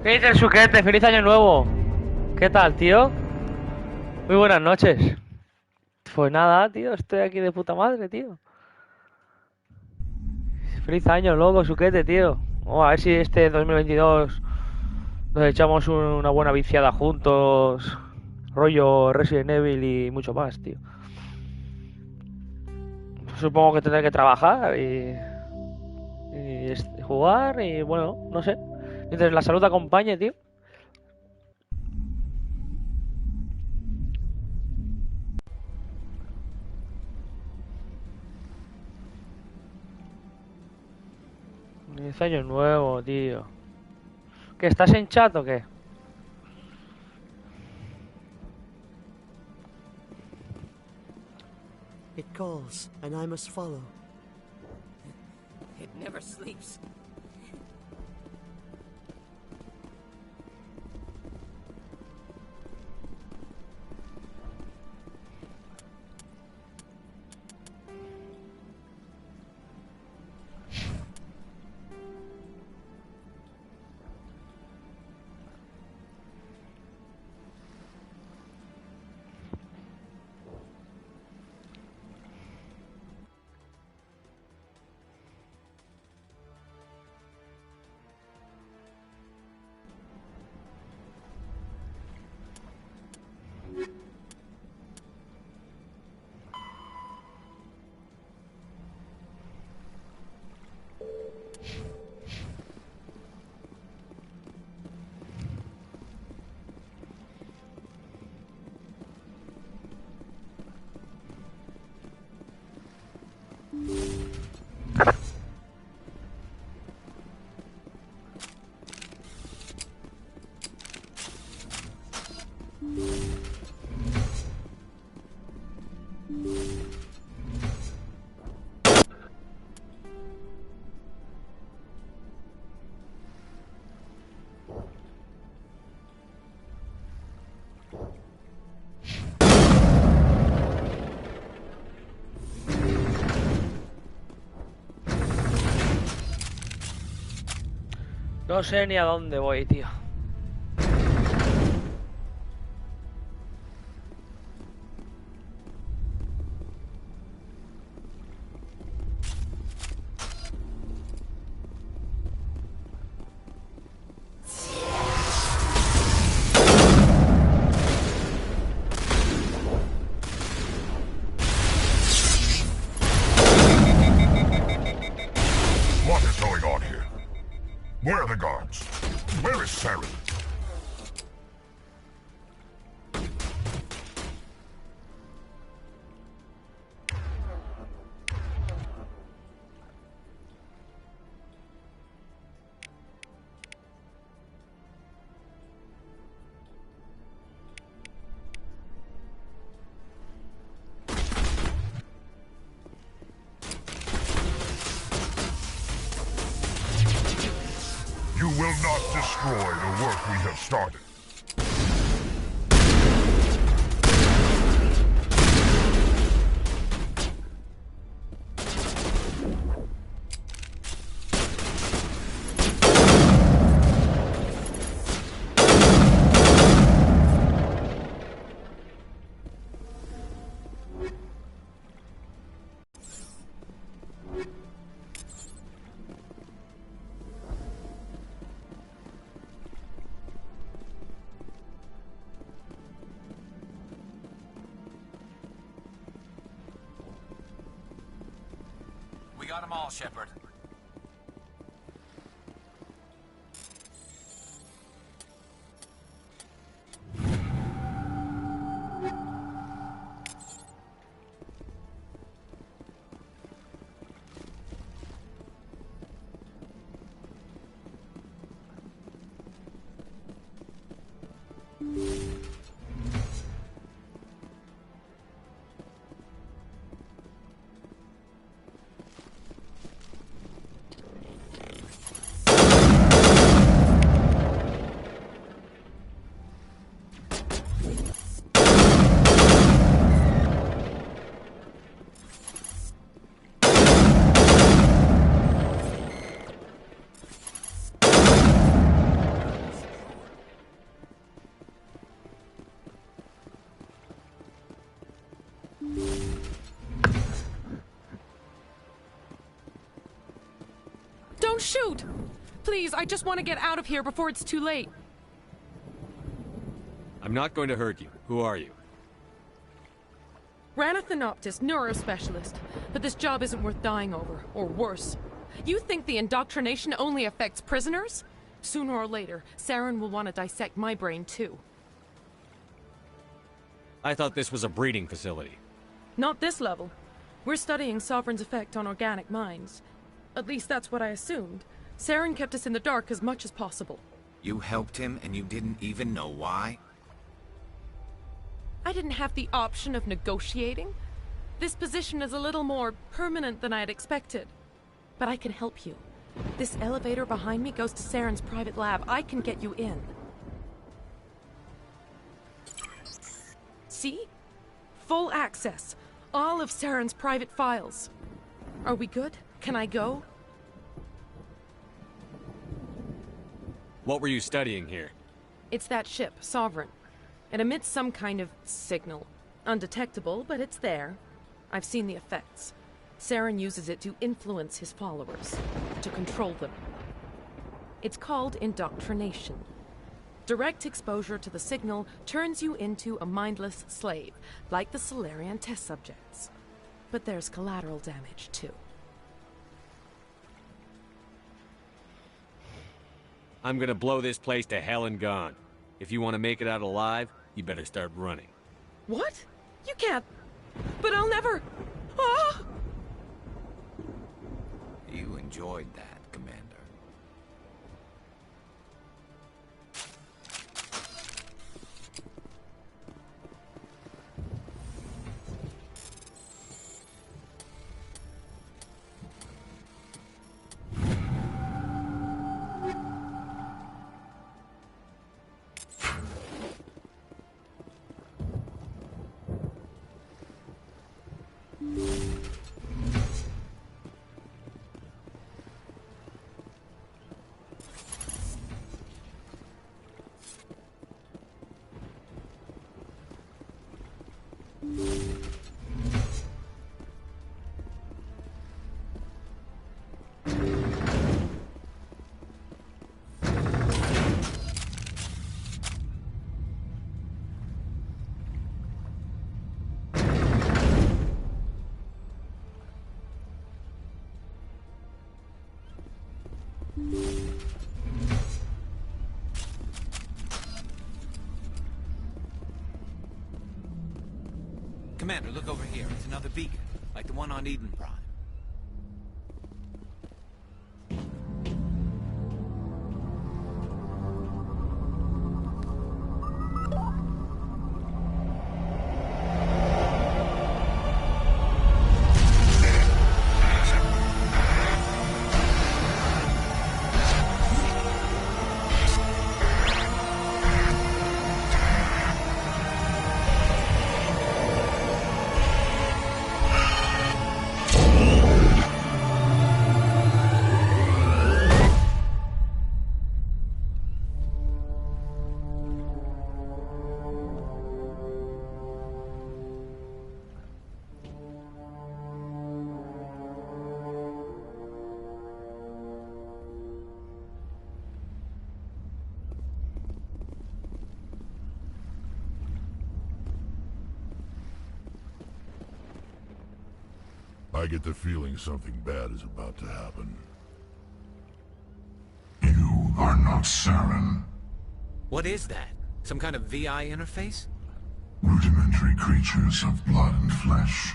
¿Qué dice el suquete? ¡Feliz año nuevo! ¿Qué tal, tío? Muy buenas noches. Pues nada, tío, estoy aquí de puta madre, tío. Feliz año, loco, suquete, tío. A ver si este 2022 nos echamos una buena viciada juntos. Rollo Resident Evil y mucho más, tío. Supongo que tendré que trabajar y jugar y bueno, no sé. Mientras la salud acompañe, tío. Feliz año nuevo, tío. ¿Qué, estás en chat o qué? It calls, and I must follow. It never sleeps. No sé ni a dónde voy, tío. What is going on here? Where are the guards? Where is Sarah? You will not destroy the work we have started. We got them all, Shepard. shoot! Please, I just want to get out of here before it's too late. I'm not going to hurt you. Who are you? Ranathanoptis, neurospecialist. But this job isn't worth dying over, or worse. You think the indoctrination only affects prisoners? Sooner or later, Saren will want to dissect my brain too. I thought this was a breeding facility. Not this level. We're studying Sovereign's effect on organic minds. At least that's what I assumed. Saren kept us in the dark as much as possible. You helped him and you didn't even know why? I didn't have the option of negotiating. This position is a little more permanent than I had expected. But I can help you. This elevator behind me goes to Saren's private lab. I can get you in. See? Full access. All of Saren's private files. Are we good? Can I go? What were you studying here? It's that ship, Sovereign. It emits some kind of signal. Undetectable, but it's there. I've seen the effects. Saren uses it to influence his followers, to control them. It's called indoctrination. Direct exposure to the signal turns you into a mindless slave, like the Solarian test subjects. But there's collateral damage, too. I'm gonna blow this place to hell and gone. If you want to make it out alive, you better start running. What? You can't... But I'll never... Ah! You enjoyed that, Commander. Commander, look over here. It's another beacon, like the one on Eden Prime. I get the feeling something bad is about to happen. You are not Saren. What is that? Some kind of VI interface? Rudimentary creatures of blood and flesh.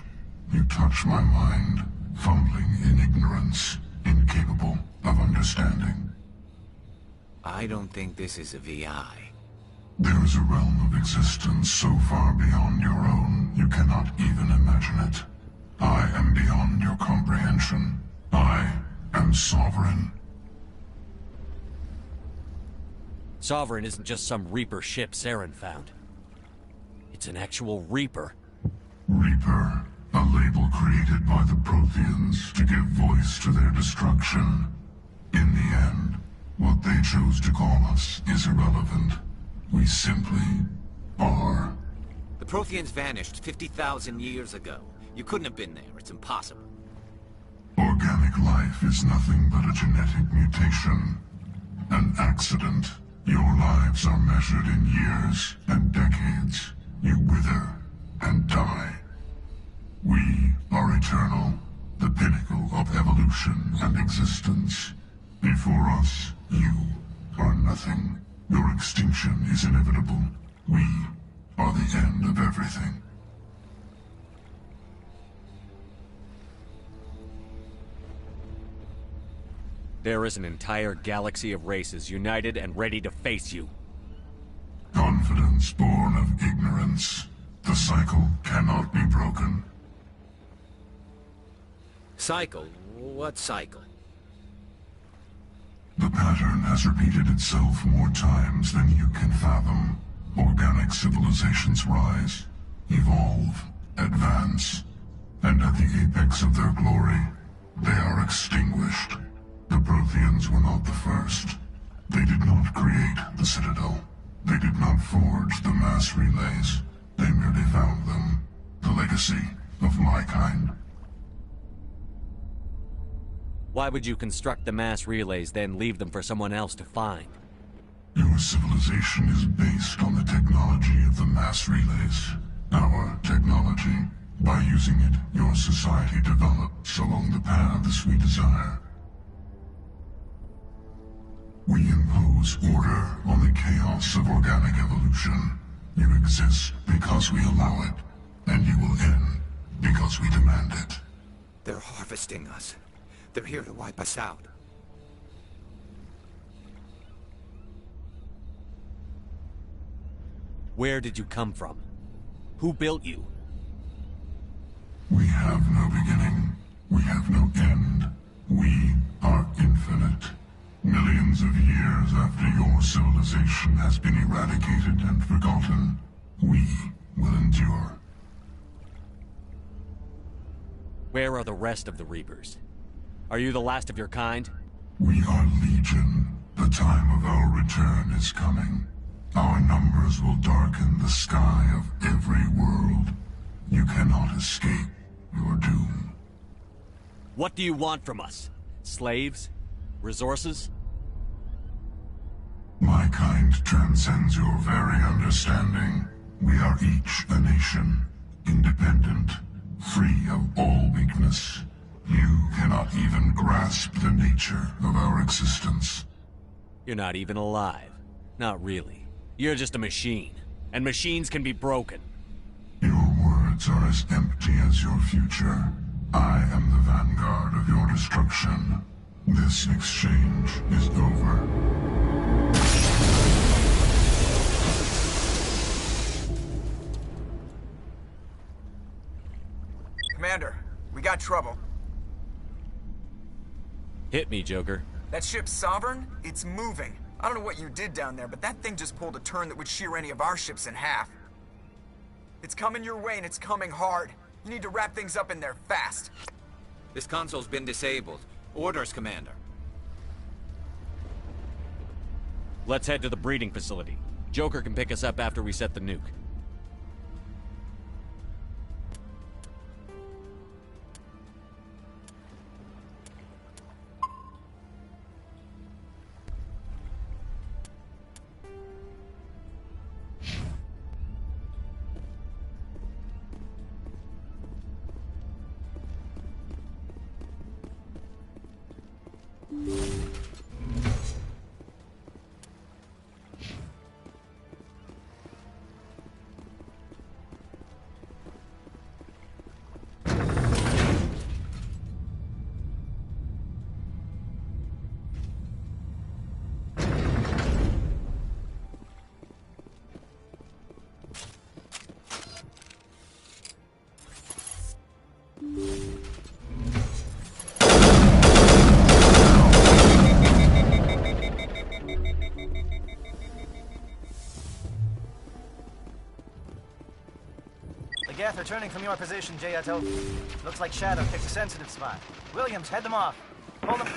You touch my mind, fumbling in ignorance, incapable of understanding. I don't think this is a VI. There is a realm of existence so far beyond your own, you cannot even imagine it. I am beyond your comprehension. I am Sovereign. Sovereign isn't just some Reaper ship Saren found. It's an actual Reaper. Reaper, a label created by the Protheans to give voice to their destruction. In the end, what they chose to call us is irrelevant. We simply are. The Protheans vanished 50,000 years ago. You couldn't have been there. It's impossible. Or Organic life is nothing but a genetic mutation. An accident. Your lives are measured in years and decades. You wither and die. We are eternal, the pinnacle of evolution and existence. Before us, you are nothing. Your extinction is inevitable. We are the end of everything. There is an entire galaxy of races united and ready to face you. Confidence born of ignorance. The cycle cannot be broken. Cycle? What cycle? The pattern has repeated itself more times than you can fathom. Organic civilizations rise, evolve, advance, and at the apex of their glory, they are extinguished. The Protheans were not the first. They did not create the Citadel. They did not forge the mass relays. They merely found them. The legacy of my kind. Why would you construct the mass relays, then leave them for someone else to find? Your civilization is based on the technology of the mass relays. Our technology. By using it, your society develops along the paths we desire. We impose order on the chaos of organic evolution. You exist because we allow it, and you will end because we demand it. They're harvesting us. They're here to wipe us out. Where did you come from? Who built you? We have no beginning. We have no end. We are infinite. Millions of years after your civilization has been eradicated and forgotten, we will endure. Where are the rest of the Reapers? Are you the last of your kind? We are Legion. The time of our return is coming. Our numbers will darken the sky of every world. You cannot escape your doom. What do you want from us? Slaves? Resources? My kind transcends your very understanding. We are each a nation, independent, free of all weakness. You cannot even grasp the nature of our existence. You're not even alive. Not really. You're just a machine. And machines can be broken. Your words are as empty as your future. I am the vanguard of your destruction. This exchange is over. Commander, we got trouble. Hit me, Joker. That ship Sovereign? It's moving. I don't know what you did down there, but that thing just pulled a turn that would shear any of our ships in half. It's coming your way and it's coming hard. You need to wrap things up in there fast. This console's been disabled. Orders, Commander. Let's head to the breeding facility. Joker can pick us up after we set the nuke. The Geth are turning from your position, Jayato. Looks like Shadow picked a sensitive spot. Williams, head them off. Hold them.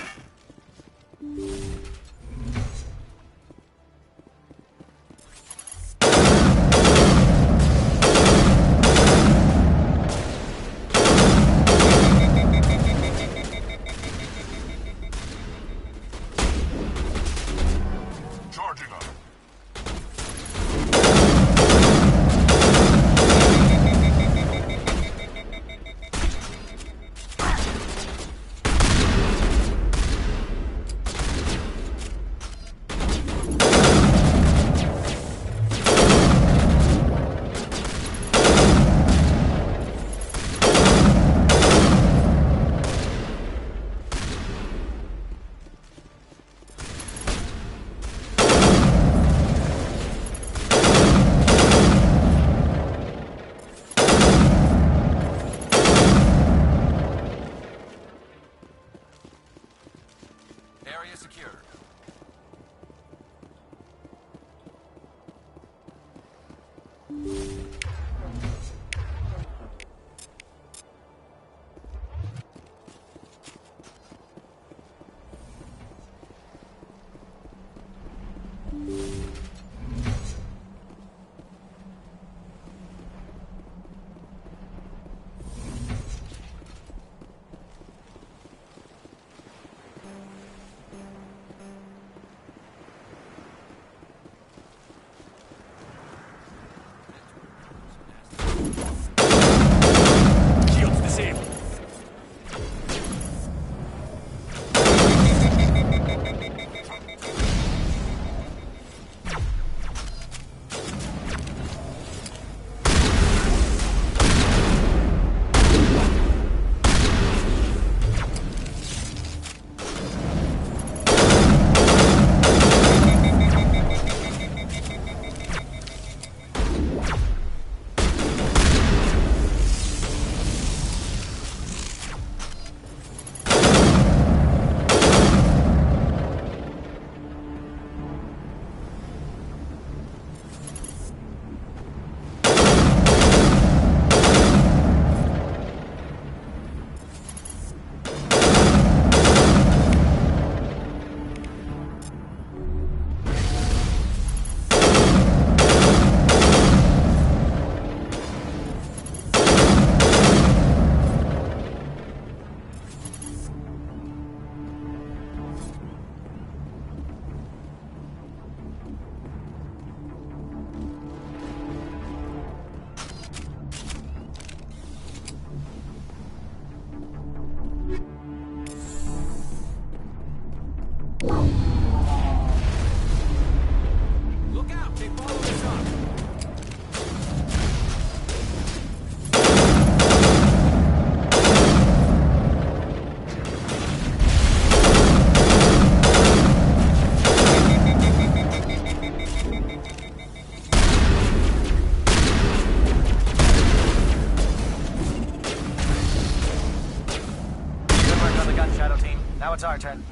Now it's our turn.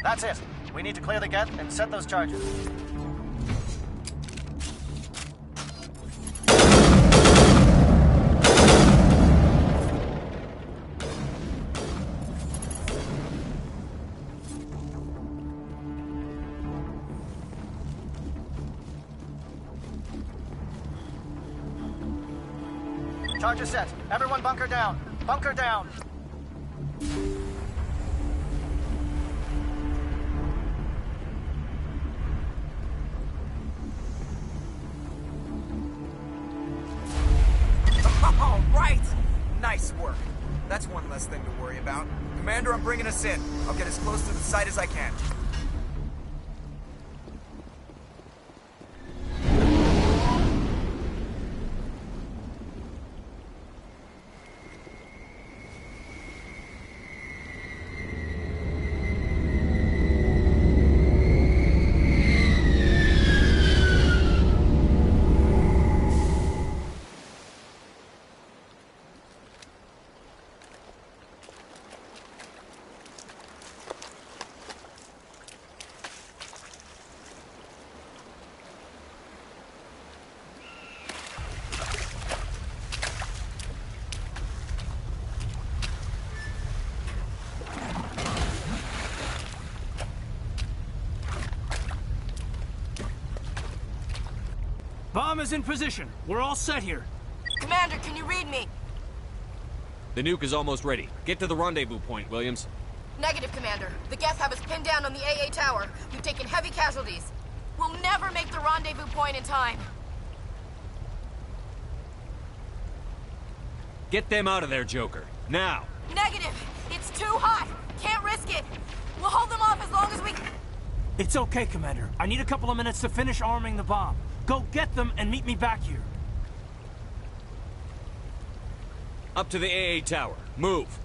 That's it. We need to clear the gate and set those charges. Charges set. Everyone bunker down. Bunker down. All right! Nice work. That's one less thing to worry about. Commander, I'm bringing us in. I'll get as close to the site as I can. Bomb is in position. We're all set here. Commander, can you read me? The nuke is almost ready. Get to the rendezvous point, Williams. Negative, Commander. The Geth have us pinned down on the AA tower. We've taken heavy casualties. We'll never make the rendezvous point in time. Get them out of there, Joker. Now! Negative! It's too hot! Can't risk it! We'll hold them off as long as we... It's okay, Commander. I need a couple of minutes to finish arming the bomb. Go get them and meet me back here. Up to the AA tower. Move!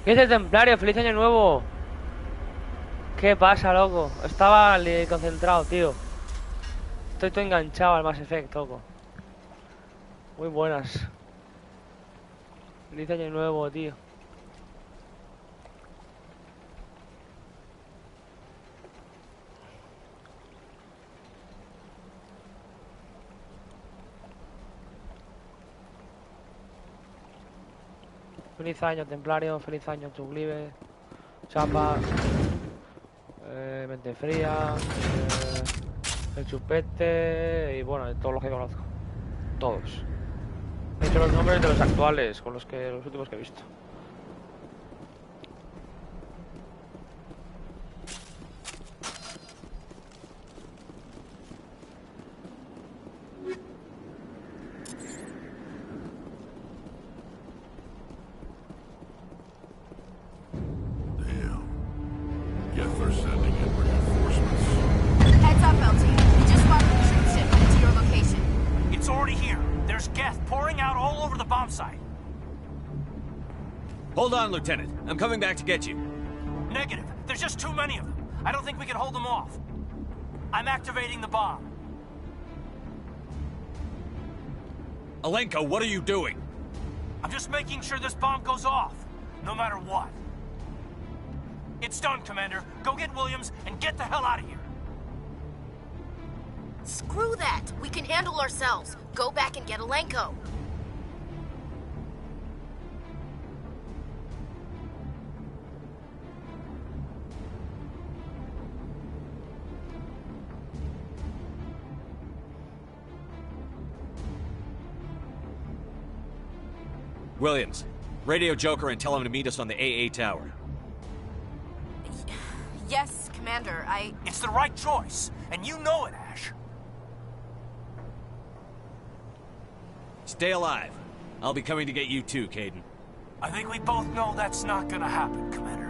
¿Qué dice el templario? ¡Feliz año nuevo! ¿Qué pasa, loco? Estaba concentrado, tío. Estoy todo enganchado al Mass Effect, loco. Muy buenas. Feliz año nuevo, tío. Feliz año, templario. Feliz año, Chuglive. Chapa. Mente fría. El chupete. Y bueno, de todos los que conozco. Todos. He hecho los nombres de los actuales, con los últimos que he visto. Heads up, LT. We just swapped the troop ship to your location. It's already here. There's gas pouring out all over the bomb site. Hold on, Lieutenant. I'm coming back to get you. Negative. There's just too many of them. I don't think we can hold them off. I'm activating the bomb. Alenko, what are you doing? I'm just making sure this bomb goes off, no matter what. It's done, Commander. Go get Williams and get the hell out of here. Screw that. We can handle ourselves. Go back and get Alenko. Williams, radio Joker and tell him to meet us on the AA tower. Yes, Commander, It's the right choice, and you know it, Ash. Stay alive. I'll be coming to get you too, Caden. I think we both know that's not gonna happen, Commander.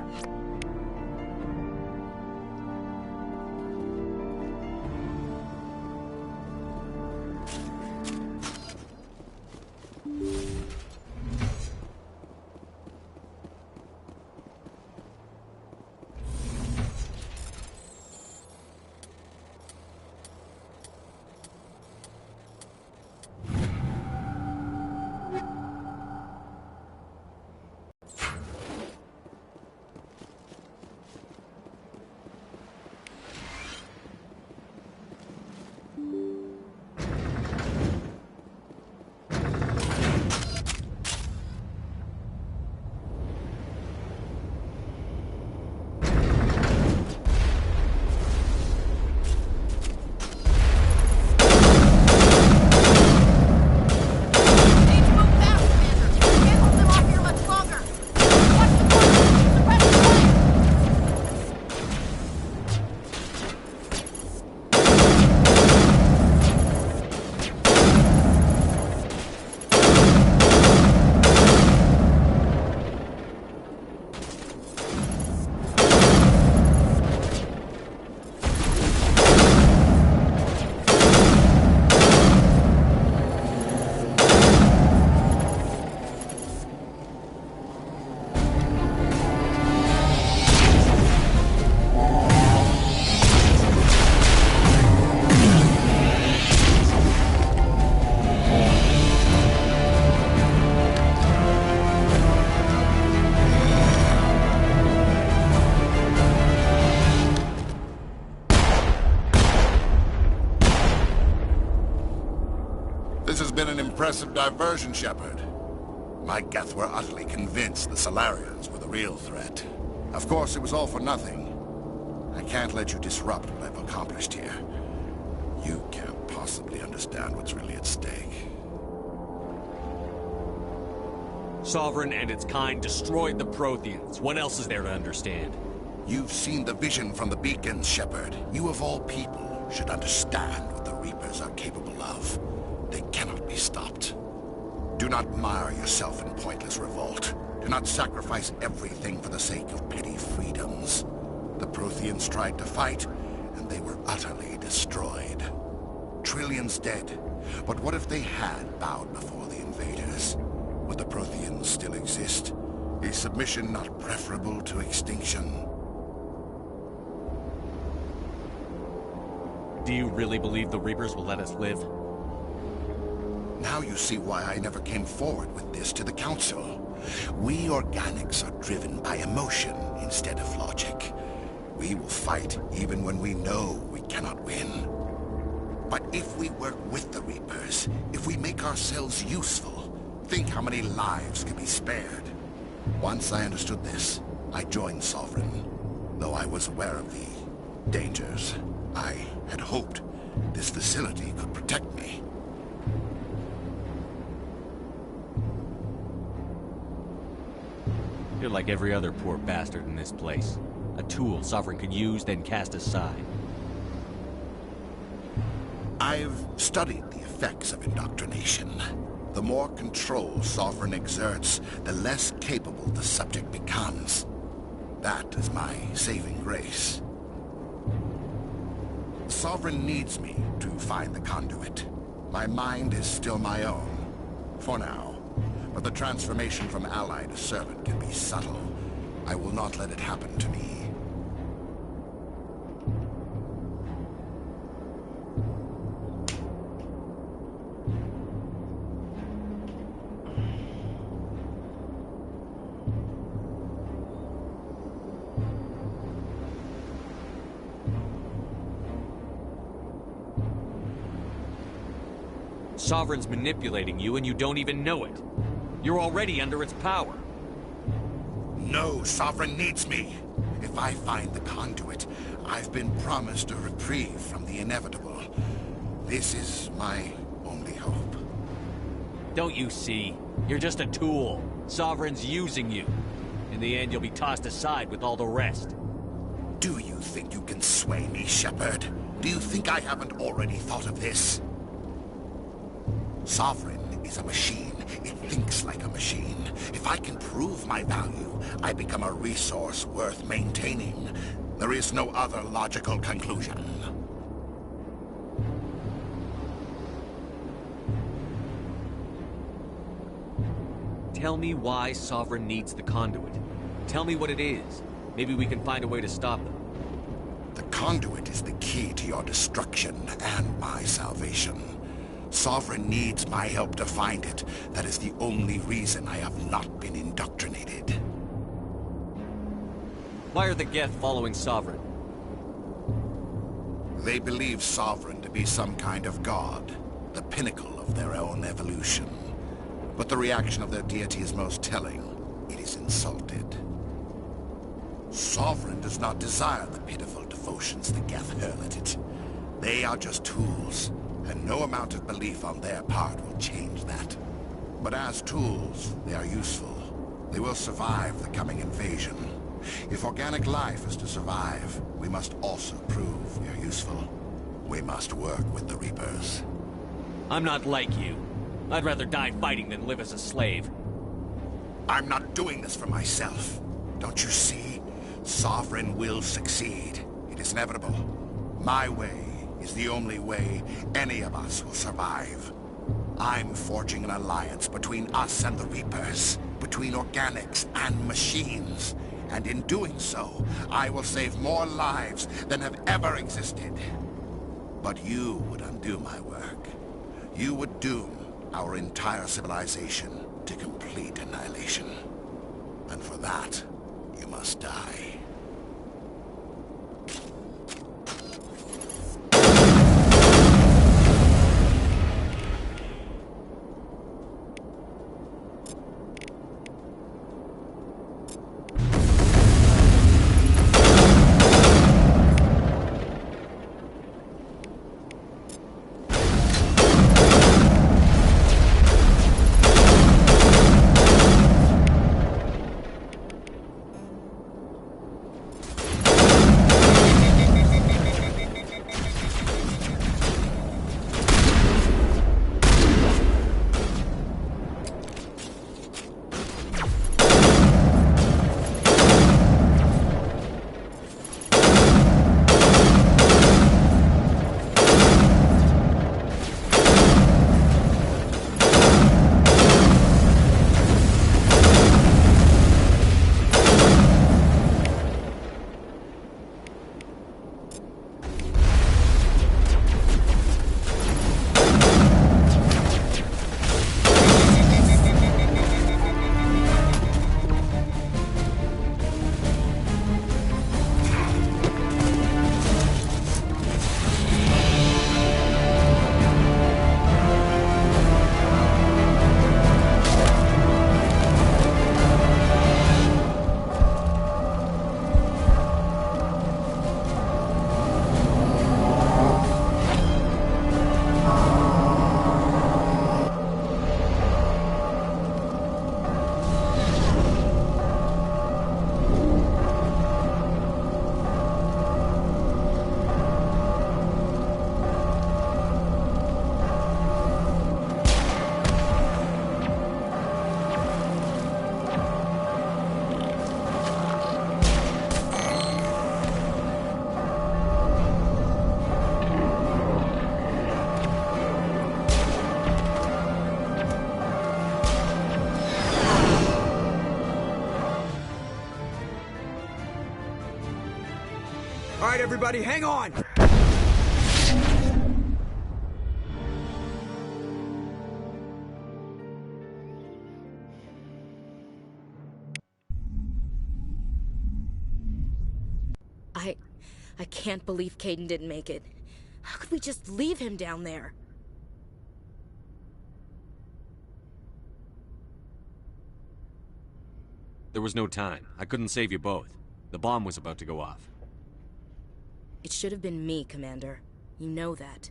This has been an impressive diversion, Shepard. My Geth were utterly convinced the Solarians were the real threat. Of course, it was all for nothing. I can't let you disrupt what I've accomplished here. You can't possibly understand what's really at stake. Sovereign and its kind destroyed the Protheans. What else is there to understand? You've seen the vision from the beacons, Shepard. You of all people should understand what the Reapers are capable of. They cannot be stopped. Do not mire yourself in pointless revolt. Do not sacrifice everything for the sake of petty freedoms. The Protheans tried to fight, and they were utterly destroyed. Trillions dead. But what if they had bowed before the invaders? Would the Protheans still exist? A submission not preferable to extinction. Do you really believe the Reapers will let us live? Now you see why I never came forward with this to the Council. We organics are driven by emotion instead of logic. We will fight even when we know we cannot win. But if we work with the Reapers, if we make ourselves useful, think how many lives could be spared. Once I understood this, I joined Sovereign, though I was aware of the dangers. I had hoped this facility could protect me. You're like every other poor bastard in this place. A tool Sovereign could use, then cast aside. I've studied the effects of indoctrination. The more control Sovereign exerts, the less capable the subject becomes. That is my saving grace. Sovereign needs me to find the conduit. My mind is still my own, for now. But the transformation from ally to servant can be subtle. I will not let it happen to me. Sovereign's manipulating you and you don't even know it. You're already under its power. No, Sovereign needs me. If I find the conduit, I've been promised a reprieve from the inevitable. This is my only hope. Don't you see? You're just a tool. Sovereign's using you. In the end, you'll be tossed aside with all the rest. Do you think you can sway me, Shepard? Do you think I haven't already thought of this? Sovereign is a machine. It thinks like a machine. If I can prove my value, I become a resource worth maintaining. There is no other logical conclusion. Tell me why Sovereign needs the conduit. Tell me what it is. Maybe we can find a way to stop them. The conduit is the key to your destruction and my salvation. Sovereign needs my help to find it. That is the only reason I have not been indoctrinated. Why are the Geth following Sovereign? They believe Sovereign to be some kind of god, the pinnacle of their own evolution. But the reaction of their deity is most telling. It is insulted. Sovereign does not desire the pitiful devotions the Geth hurl at it. They are just tools, and no amount of belief on their part will change that. But as tools, they are useful. They will survive the coming invasion. If organic life is to survive, we must also prove we are useful. We must work with the Reapers. I'm not like you. I'd rather die fighting than live as a slave. I'm not doing this for myself. Don't you see? Sovereign will succeed. It is inevitable. My way is the only way any of us will survive. I'm forging an alliance between us and the Reapers, between organics and machines. And in doing so, I will save more lives than have ever existed. But you would undo my work. You would doom our entire civilization to complete annihilation. And for that, you must die. right, everybody, hang on! I can't believe Caden didn't make it. How could we just leave him down there? There was no time. I couldn't save you both. The bomb was about to go off. It should have been me, Commander. You know that.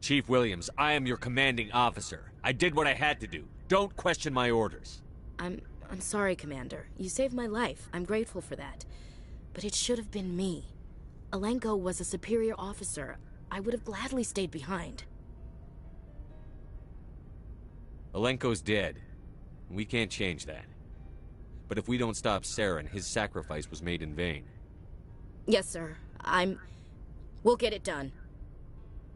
Chief Williams, I am your commanding officer. I did what I had to do. Don't question my orders. I'm sorry, Commander. You saved my life. I'm grateful for that. But it should have been me. Alenko was a superior officer. I would have gladly stayed behind. Alenko's dead. We can't change that. But if we don't stop Saren, his sacrifice was made in vain. Yes, sir. We'll get it done.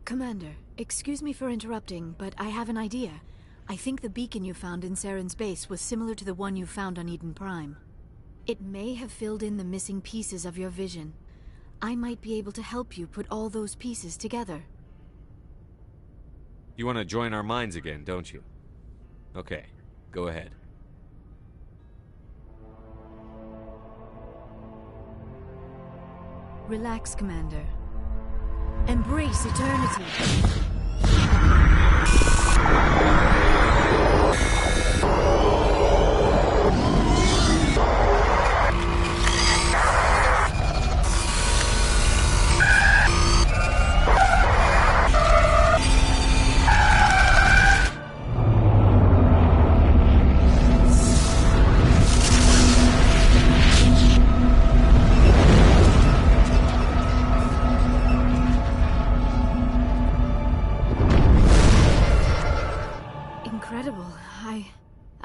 Commander, excuse me for interrupting, but I have an idea. I think the beacon you found in Saren's base was similar to the one you found on Eden Prime. It may have filled in the missing pieces of your vision. I might be able to help you put all those pieces together. You want to join our minds again, don't you? Okay, go ahead. Relax, Commander. Embrace eternity.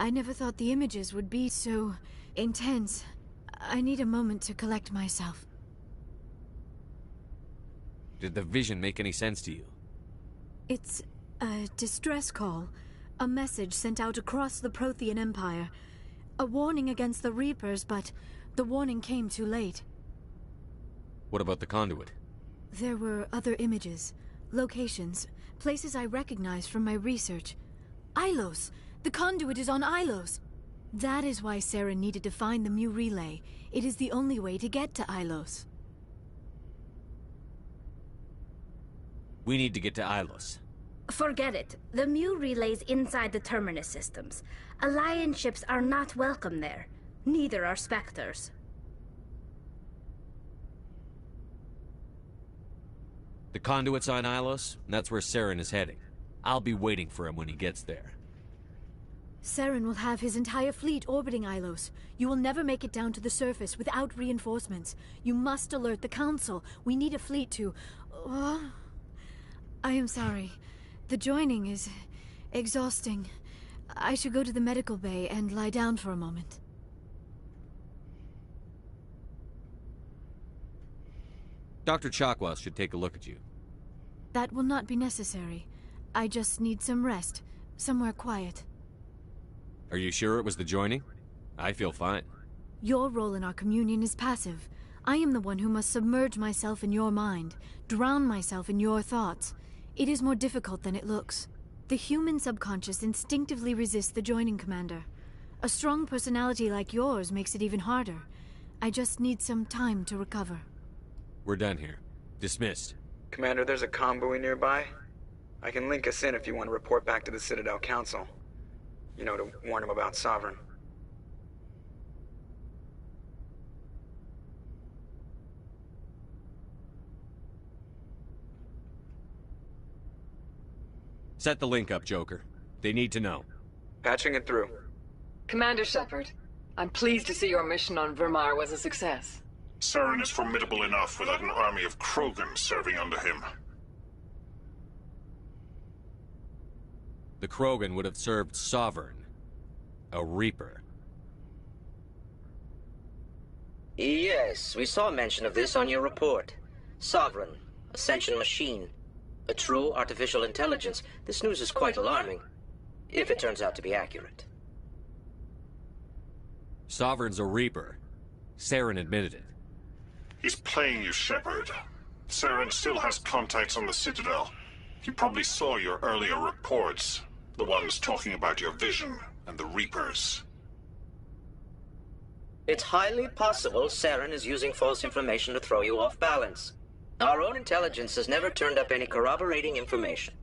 I never thought the images would be so intense. I need a moment to collect myself. Did the vision make any sense to you? It's a distress call. A message sent out across the Prothean Empire. A warning against the Reapers, but the warning came too late. What about the conduit? There were other images, locations, places I recognized from my research. Ilos! The conduit is on Ilos! That is why Saren needed to find the Mu relay. It is the only way to get to Ilos. We need to get to Ilos. Forget it. The Mu relay's inside the Terminus systems. Alliance ships are not welcome there. Neither are Spectres. The conduit's on Ilos, and that's where Saren is heading. I'll be waiting for him when he gets there. Saren will have his entire fleet orbiting Ilos. You will never make it down to the surface without reinforcements. You must alert the Council. We need a fleet to... I am sorry. The joining is exhausting. I should go to the medical bay and lie down for a moment. Dr. Chakwas should take a look at you. That will not be necessary. I just need some rest. Somewhere quiet. Are you sure it was the joining? I feel fine. Your role in our communion is passive. I am the one who must submerge myself in your mind, drown myself in your thoughts. It is more difficult than it looks. The human subconscious instinctively resists the joining, Commander. A strong personality like yours makes it even harder. I just need some time to recover. We're done here. Dismissed. Commander, there's a convoy nearby. I can link us in if you want to report back to the Citadel Council. You know, to warn them about Sovereign. Set the link up, Joker. They need to know. Patching it through. Commander Shepard, I'm pleased to see your mission on Vermar was a success. Saren is formidable enough without an army of Krogan serving under him. The Krogan would have served Sovereign, a Reaper. Yes, we saw mention of this on your report. Sovereign, Ascension machine, a true artificial intelligence. This news is quite alarming, if it turns out to be accurate. Sovereign's a Reaper. Saren admitted it. He's playing you, Shepard. Saren still has contacts on the Citadel. He probably saw your earlier reports. The ones talking about your vision and the Reapers. It's highly possible Saren is using false information to throw you off balance. Our own intelligence has never turned up any corroborating information.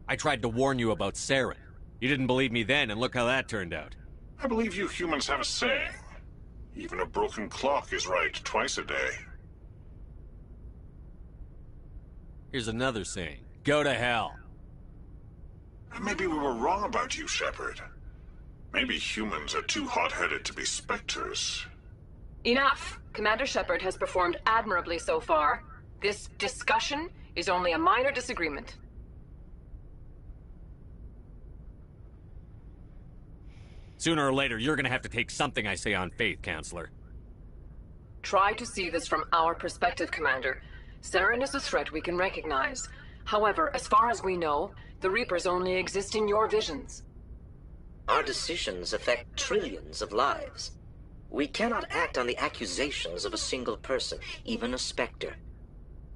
I tried to warn you about Saren. You didn't believe me then, and look how that turned out. I believe you humans have a saying. Even a broken clock is right twice a day. Here's another saying. Go to hell. Maybe we were wrong about you, Shepard. Maybe humans are too hot-headed to be specters. Enough! Commander Shepard has performed admirably so far. This discussion is only a minor disagreement. Sooner or later, you're gonna have to take something I say on faith, Counselor. Try to see this from our perspective, Commander. Saren is a threat we can recognize. However, as far as we know, the Reapers only exist in your visions. Our decisions affect trillions of lives. We cannot act on the accusations of a single person, even a Spectre.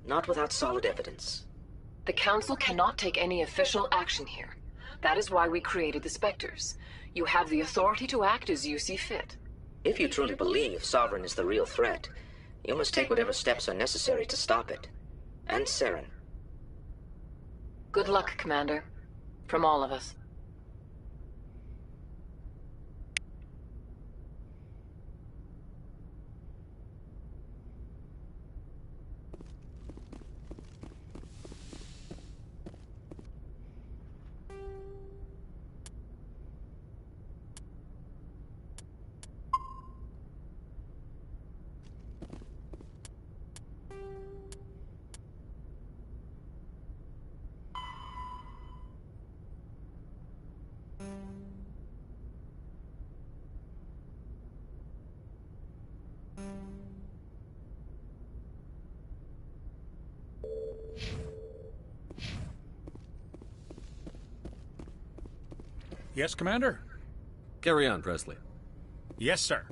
Not without solid evidence. The Council cannot take any official action here. That is why we created the Spectres. You have the authority to act as you see fit. If you truly believe Sovereign is the real threat, you must take whatever steps are necessary to stop it. And Saren. Good luck, Commander. From all of us. Yes, Commander? Carry on, Presley. Yes, sir.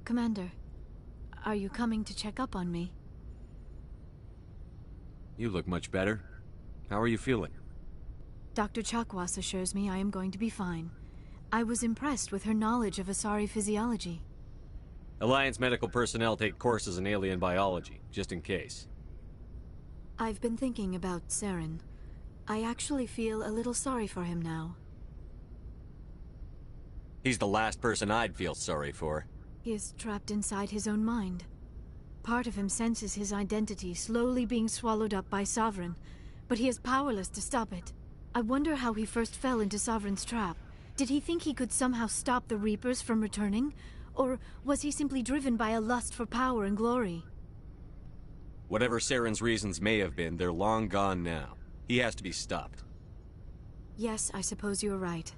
Commander, are you coming to check up on me? You look much better. How are you feeling? Dr. Chakwas assures me I am going to be fine. I was impressed with her knowledge of Asari physiology. Alliance medical personnel take courses in alien biology, just in case. I've been thinking about Saren. I actually feel a little sorry for him now. He's the last person I'd feel sorry for. He is trapped inside his own mind. Part of him senses his identity slowly being swallowed up by Sovereign, but he is powerless to stop it. I wonder how he first fell into Sovereign's trap. Did he think he could somehow stop the Reapers from returning? Or was he simply driven by a lust for power and glory? Whatever Saren's reasons may have been, they're long gone now. He has to be stopped. Yes, I suppose you're right.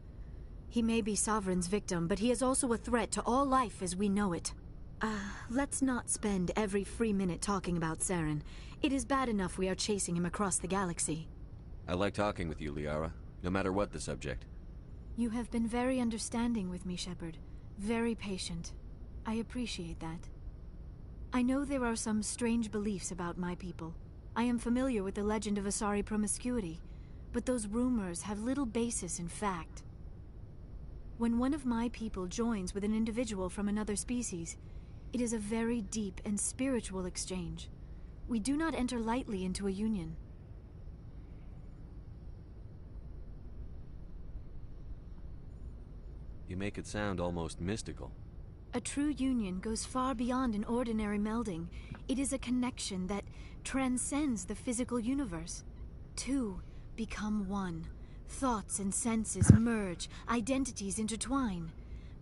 He may be Sovereign's victim, but he is also a threat to all life as we know it. Let's not spend every free minute talking about Saren. It is bad enough we are chasing him across the galaxy. I like talking with you, Liara, no matter what the subject. You have been very understanding with me, Shepard. Very patient. I appreciate that. I know there are some strange beliefs about my people. I am familiar with the legend of Asari promiscuity, but those rumors have little basis in fact. When one of my people joins with an individual from another species, it is a very deep and spiritual exchange. We do not enter lightly into a union. You make it sound almost mystical. A true union goes far beyond an ordinary melding. It is a connection that transcends the physical universe. Two become one. Thoughts and senses merge, identities intertwine.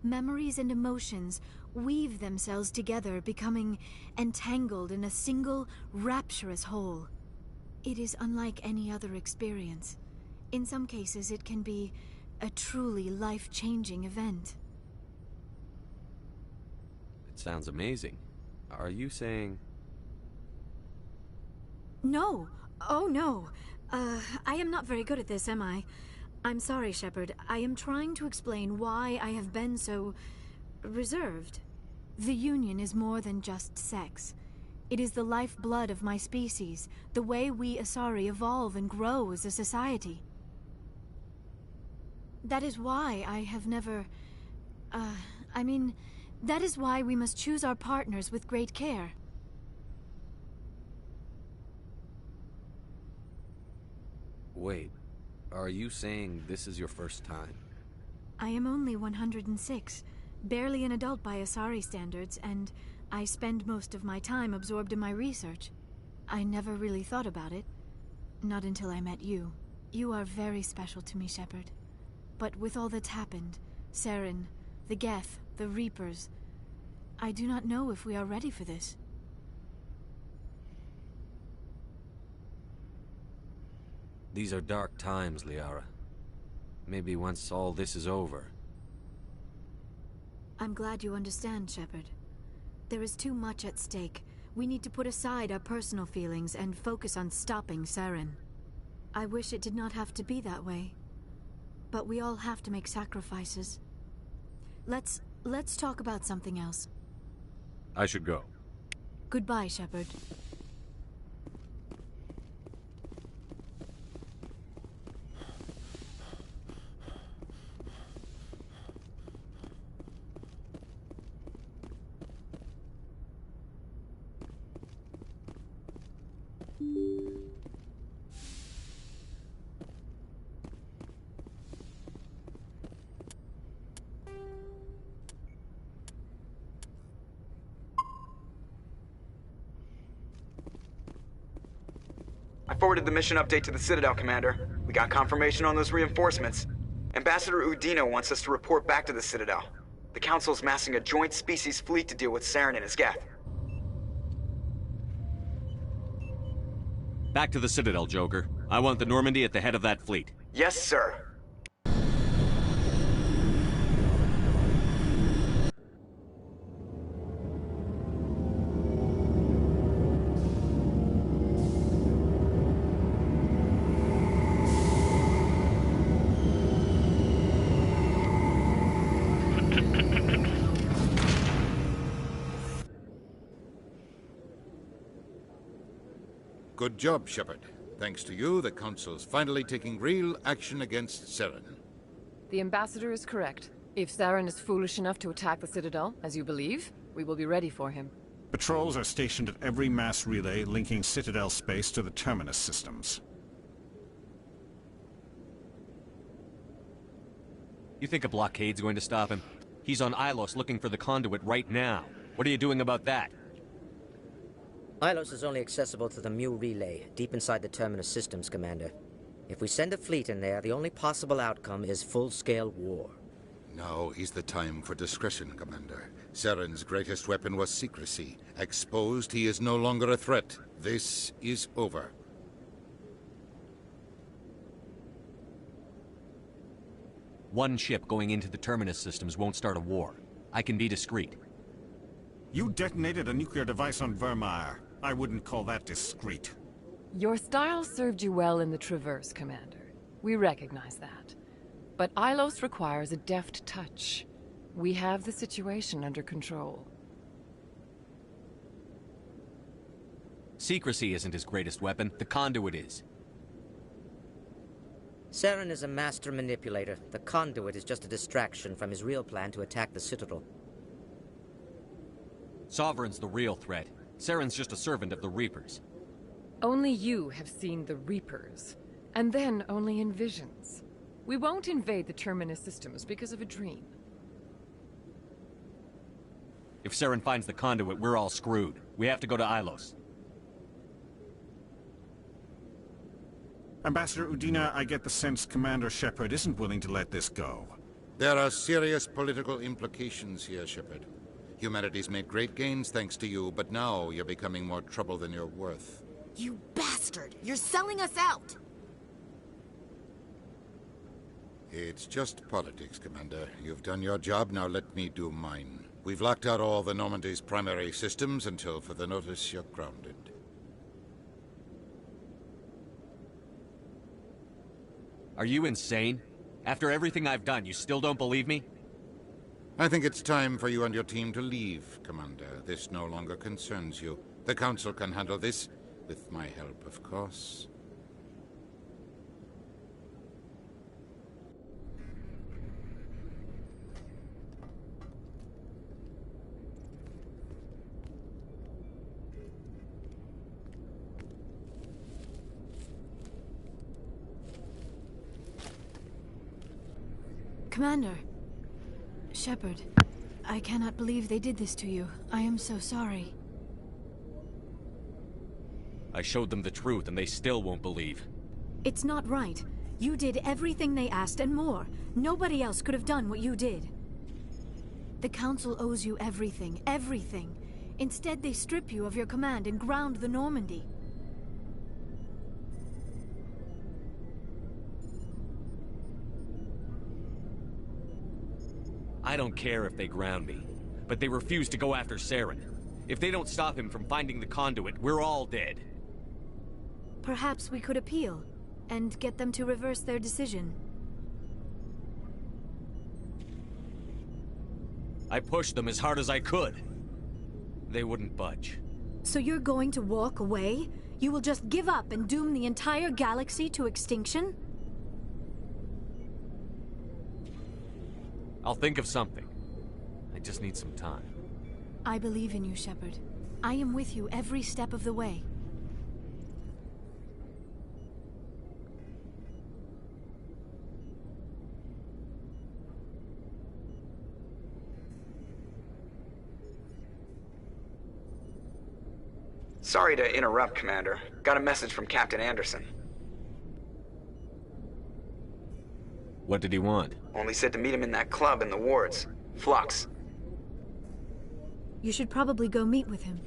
Memories and emotions weave themselves together, becoming entangled in a single, rapturous whole. It is unlike any other experience. In some cases, it can be a truly life-changing event. It sounds amazing. Are you saying... No. Oh, no. I am not very good at this, am I? I'm sorry, Shepard. I am trying to explain why I have been so... reserved. The Union is more than just sex. It is the lifeblood of my species, the way we Asari evolve and grow as a society. That is why I have never... that is why we must choose our partners with great care. Wait, are you saying this is your first time? I am only 106, barely an adult by Asari standards, and I spend most of my time absorbed in my research. I never really thought about it. Not until I met you. You are very special to me, Shepard. But with all that's happened, Saren, the Geth, the Reapers, I do not know if we are ready for this. These are dark times, Liara. Maybe once all this is over. I'm glad you understand, Shepard. There is too much at stake. We need to put aside our personal feelings and focus on stopping Saren. I wish it did not have to be that way. But we all have to make sacrifices. Let's talk about something else. I should go. Goodbye, Shepard. I forwarded the mission update to the Citadel, Commander. We got confirmation on those reinforcements. Ambassador Udino wants us to report back to the Citadel. The Council's massing a joint species fleet to deal with Saren and his Geth. Back to the Citadel, Joker. I want the Normandy at the head of that fleet. Yes, sir. Good job, Shepard. Thanks to you, the Council's finally taking real action against Saren. The Ambassador is correct. If Saren is foolish enough to attack the Citadel, as you believe, we will be ready for him. Patrols are stationed at every mass relay linking Citadel space to the Terminus systems. You think a blockade's going to stop him? He's on Ilos looking for the conduit right now. What are you doing about that? Ilos is only accessible to the Mu relay, deep inside the Terminus systems, Commander. If we send a fleet in there, the only possible outcome is full-scale war. Now is the time for discretion, Commander. Saren's greatest weapon was secrecy. Exposed, he is no longer a threat. This is over. One ship going into the Terminus systems won't start a war. I can be discreet. You detonated a nuclear device on Vermeer. I wouldn't call that discreet. Your style served you well in the Traverse, Commander. We recognize that. But Ilos requires a deft touch. We have the situation under control. Secrecy isn't his greatest weapon. The conduit is. Saren is a master manipulator. The conduit is just a distraction from his real plan to attack the Citadel. Sovereign's the real threat. Saren's just a servant of the Reapers. Only you have seen the Reapers, and then only in visions. We won't invade the Terminus systems because of a dream. If Saren finds the conduit, we're all screwed. We have to go to Ilos. Ambassador Udina, I get the sense Commander Shepard isn't willing to let this go. There are serious political implications here, Shepard. Humanity's made great gains thanks to you, but now you're becoming more trouble than you're worth. You bastard! You're selling us out! It's just politics, Commander. You've done your job, now let me do mine. We've locked out all the Normandy's primary systems until further notice you're grounded. Are you insane? After everything I've done, you still don't believe me? I think it's time for you and your team to leave, Commander. This no longer concerns you. The Council can handle this, with my help, of course. Commander. Shepard. I cannot believe they did this to you. I am so sorry. I showed them the truth and they still won't believe. It's not right. You did everything they asked and more. Nobody else could have done what you did. The Council owes you everything, everything. Instead, they strip you of your command and ground the Normandy. I don't care if they ground me, but they refuse to go after Saren. If they don't stop him from finding the conduit, we're all dead. Perhaps we could appeal, and get them to reverse their decision. I pushed them as hard as I could. They wouldn't budge. So you're going to walk away? You will just give up and doom the entire galaxy to extinction? I'll think of something. I just need some time. I believe in you, Shepard. I am with you every step of the way. Sorry to interrupt, Commander. Got a message from Captain Anderson. What did he want? Only said to meet him in that club in the wards. Flux. You should probably go meet with him.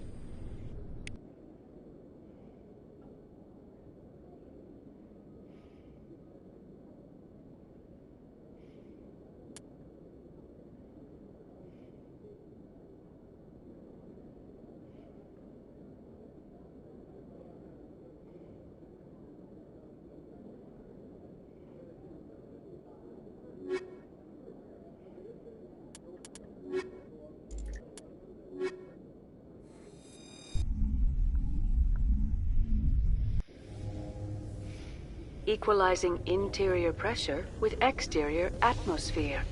Equalizing interior pressure with exterior atmosphere.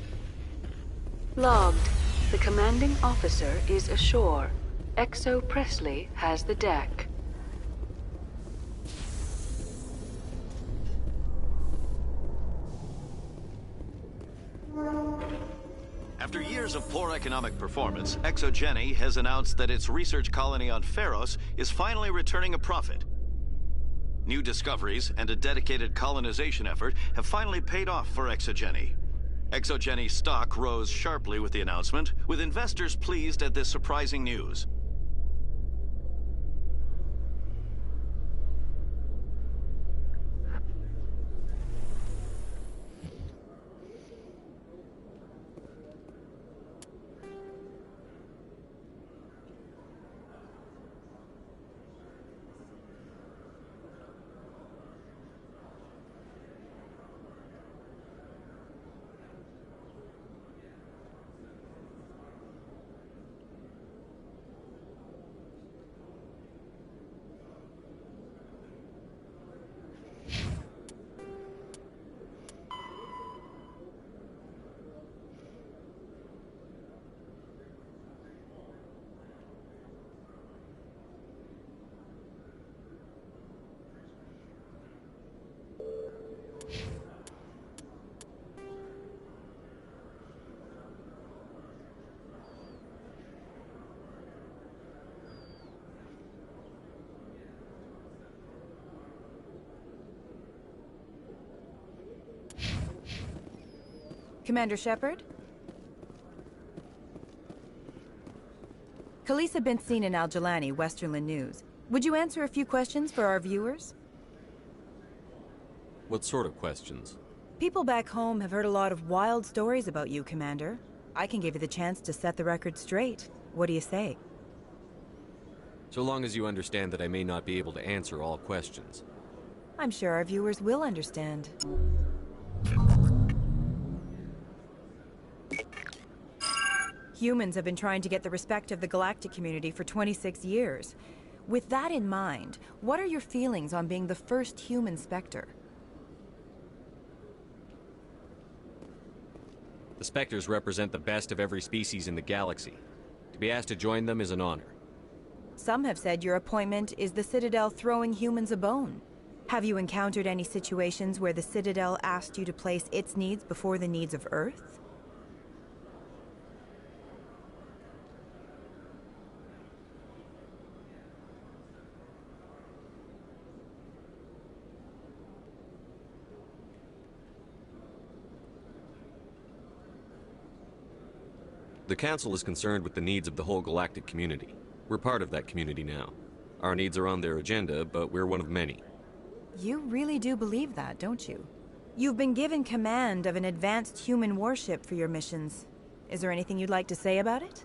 Logged. The commanding officer is ashore. Exo Presley has the deck. After years of poor economic performance, ExoGeni has announced that its research colony on Pharos is finally returning a profit. New discoveries and a dedicated colonization effort have finally paid off for ExoGeni. ExoGeni stock rose sharply with the announcement, with investors pleased at this surprising news. Commander Shepard? Khaleesa Bint-Seen in Al-Jalani, Westerland News. Would you answer a few questions for our viewers? What sort of questions? People back home have heard a lot of wild stories about you, Commander. I can give you the chance to set the record straight. What do you say? So long as you understand that I may not be able to answer all questions. I'm sure our viewers will understand. Humans have been trying to get the respect of the galactic community for 26 years. With that in mind, what are your feelings on being the first human Spectre? The Spectres represent the best of every species in the galaxy. To be asked to join them is an honor. Some have said your appointment is the Citadel throwing humans a bone. Have you encountered any situations where the Citadel asked you to place its needs before the needs of Earth? The Council is concerned with the needs of the whole galactic community. We're part of that community now. Our needs are on their agenda, but we're one of many. You really do believe that, don't you? You've been given command of an advanced human warship for your missions. Is there anything you'd like to say about it?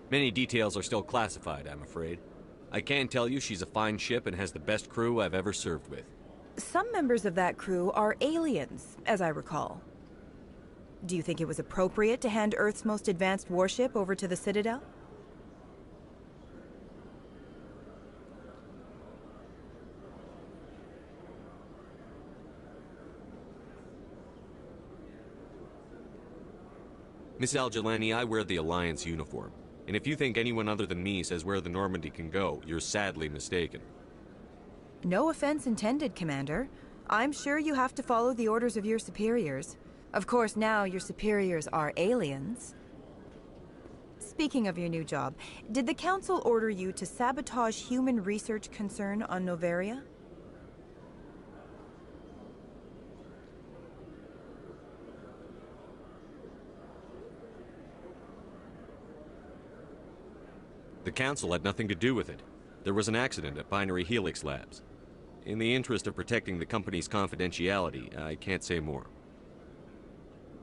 Many details are still classified, I'm afraid. I can tell you she's a fine ship and has the best crew I've ever served with. Some members of that crew are aliens, as I recall. Do you think it was appropriate to hand Earth's most advanced warship over to the Citadel? Miss Al-Jalani, I wear the Alliance uniform. And if you think anyone other than me says where the Normandy can go, you're sadly mistaken. No offense intended, Commander. I'm sure you have to follow the orders of your superiors. Of course, now your superiors are aliens. Speaking of your new job, did the Council order you to sabotage human research concern on Noveria? The Council had nothing to do with it. There was an accident at Binary Helix Labs. In the interest of protecting the company's confidentiality, I can't say more.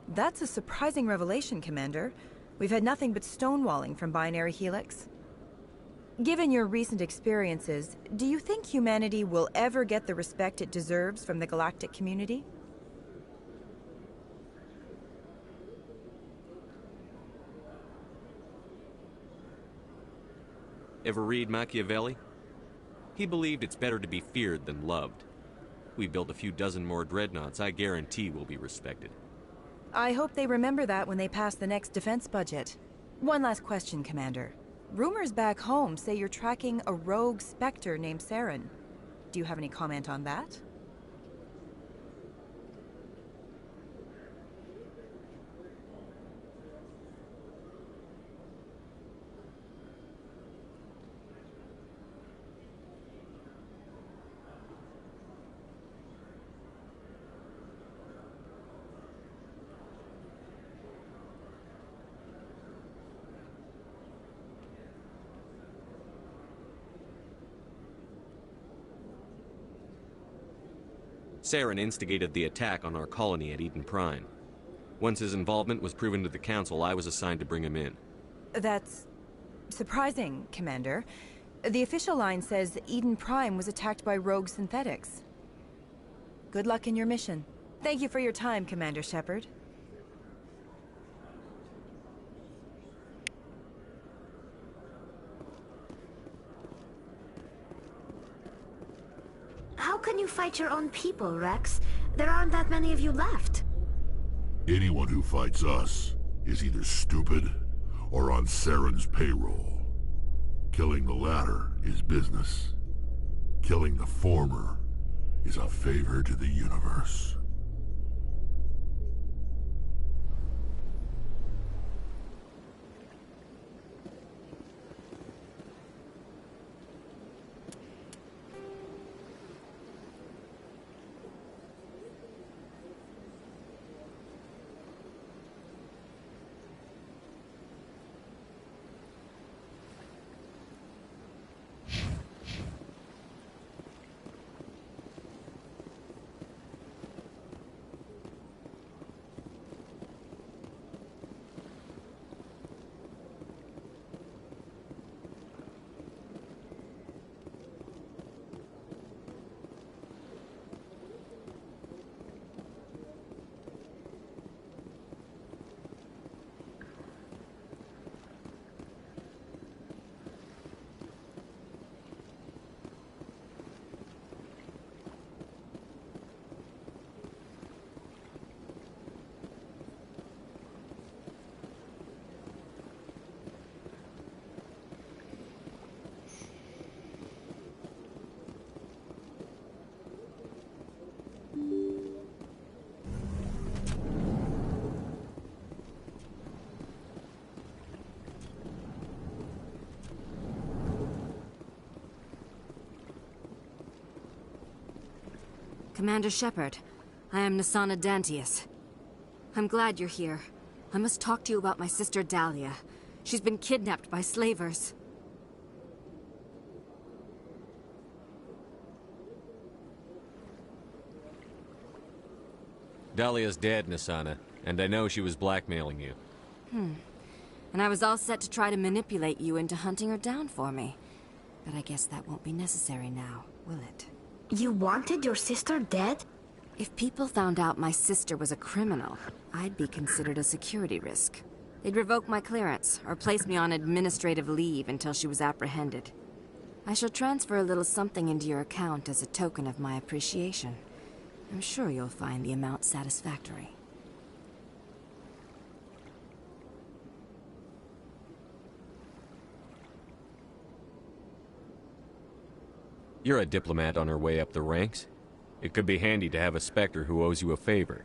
That's a surprising revelation, Commander. We've had nothing but stonewalling from Binary Helix. Given your recent experiences, do you think humanity will ever get the respect it deserves from the galactic community? Ever read Machiavelli? He believed it's better to be feared than loved. We build a few dozen more dreadnoughts, I guarantee we'll be respected. I hope they remember that when they pass the next defense budget. One last question, Commander. Rumors back home say you're tracking a rogue Spectre named Saren. Do you have any comment on that? Saren instigated the attack on our colony at Eden Prime. Once his involvement was proven to the Council, I was assigned to bring him in. That's surprising, Commander. The official line says Eden Prime was attacked by rogue synthetics. Good luck in your mission. Thank you for your time, Commander Shepard. How can you fight your own people, Rex? There aren't that many of you left. Anyone who fights us is either stupid or on Saren's payroll. Killing the latter is business. Killing the former is a favor to the universe. Commander Shepard, I am Nasana Dantius. I'm glad you're here. I must talk to you about my sister Dahlia. She's been kidnapped by slavers. Dahlia's dead, Nasana, and I know she was blackmailing you. And I was all set to try to manipulate you into hunting her down for me. But I guess that won't be necessary now, will it? You wanted your sister dead? If people found out my sister was a criminal, I'd be considered a security risk. They'd revoke my clearance, or place me on administrative leave until she was apprehended. I shall transfer a little something into your account as a token of my appreciation. I'm sure you'll find the amount satisfactory. You're a diplomat on her way up the ranks. It could be handy to have a Spectre who owes you a favor.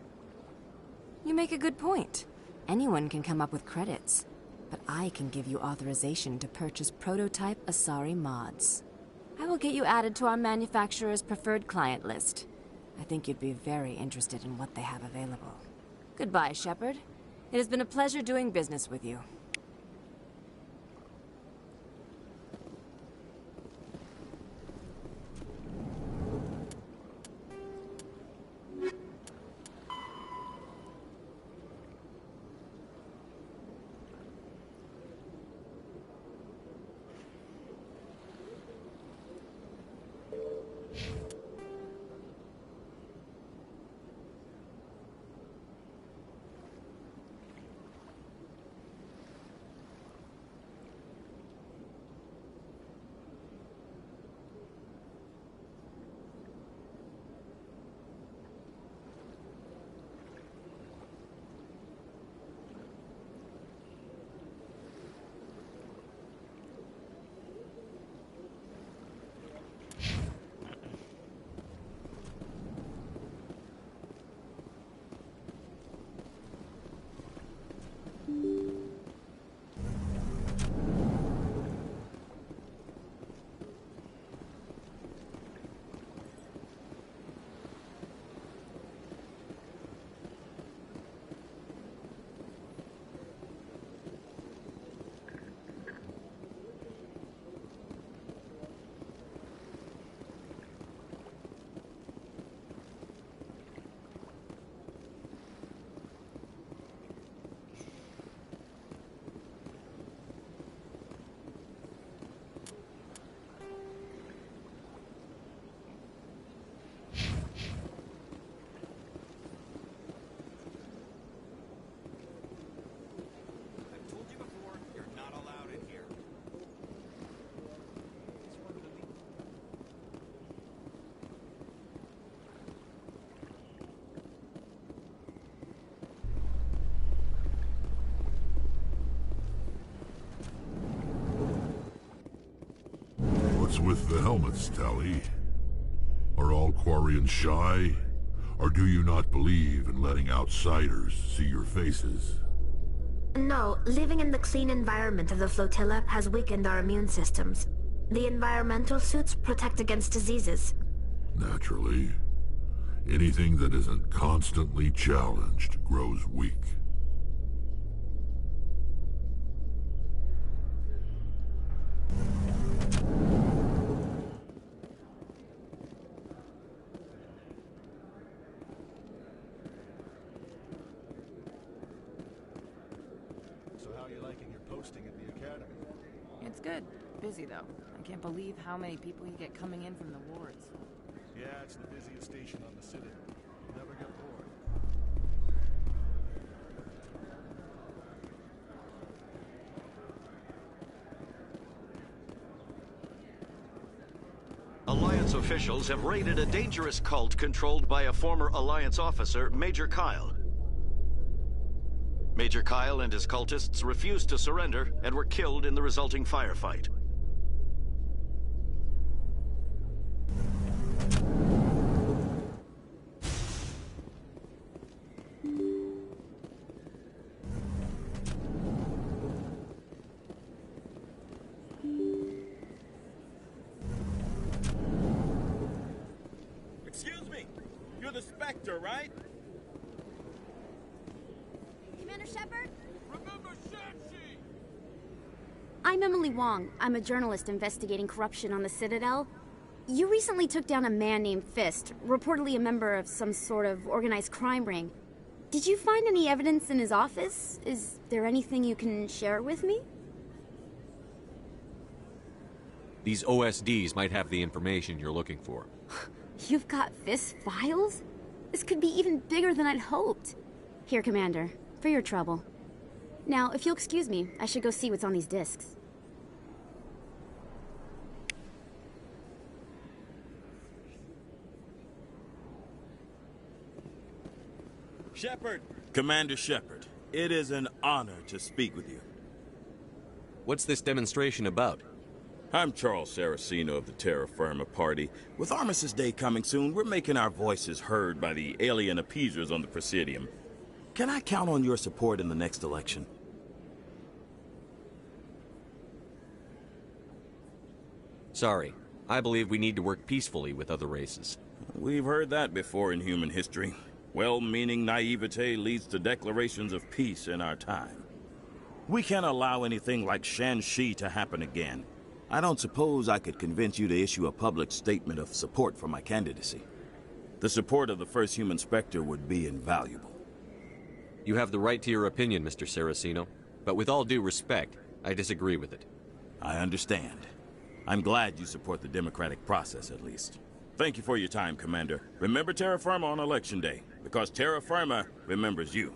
You make a good point. Anyone can come up with credits. But I can give you authorization to purchase prototype Asari mods. I will get you added to our manufacturer's preferred client list. I think you'd be very interested in what they have available. Goodbye, Shepard. It has been a pleasure doing business with you. What's with the helmets, Tally? Are all Quarians shy? Or do you not believe in letting outsiders see your faces? No, living in the clean environment of the flotilla has weakened our immune systems. The environmental suits protect against diseases. Naturally. Anything that isn't constantly challenged grows weak. So how are you liking your posting at the academy? It's good. Busy, though. I can't believe how many people you get coming in from the wards. Yeah, it's the busiest station on the Citadel. Never get bored. Alliance officials have raided a dangerous cult controlled by a former Alliance officer, Major Kyle. Major Kyle and his cultists refused to surrender and were killed in the resulting firefight. Excuse me, you're the Spectre, right? Commander Shepard? Remember Shanxi! I'm Emily Wong. I'm a journalist investigating corruption on the Citadel. You recently took down a man named Fist, reportedly a member of some sort of organized crime ring. Did you find any evidence in his office? Is there anything you can share with me? These OSDs might have the information you're looking for. You've got Fist's files? This could be even bigger than I'd hoped. Here, Commander, for your trouble. Now, if you'll excuse me, I should go see what's on these discs. Shepard, Commander Shepard, it is an honor to speak with you. What's this demonstration about? I'm Charles Saraceno of the Terra Firma Party. With Armistice Day coming soon, we're making our voices heard by the alien appeasers on the Presidium. Can I count on your support in the next election? Sorry. I believe we need to work peacefully with other races. We've heard that before in human history. Well-meaning naivete leads to declarations of peace in our time. We can't allow anything like Shanxi to happen again. I don't suppose I could convince you to issue a public statement of support for my candidacy. The support of the first human Spectre would be invaluable. You have the right to your opinion, Mr. Saraceno, but with all due respect, I disagree with it. I understand. I'm glad you support the democratic process, at least. Thank you for your time, Commander. Remember Terra Firma on Election Day, because Terra Firma remembers you.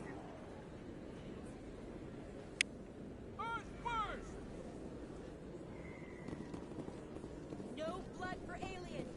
No blood for aliens!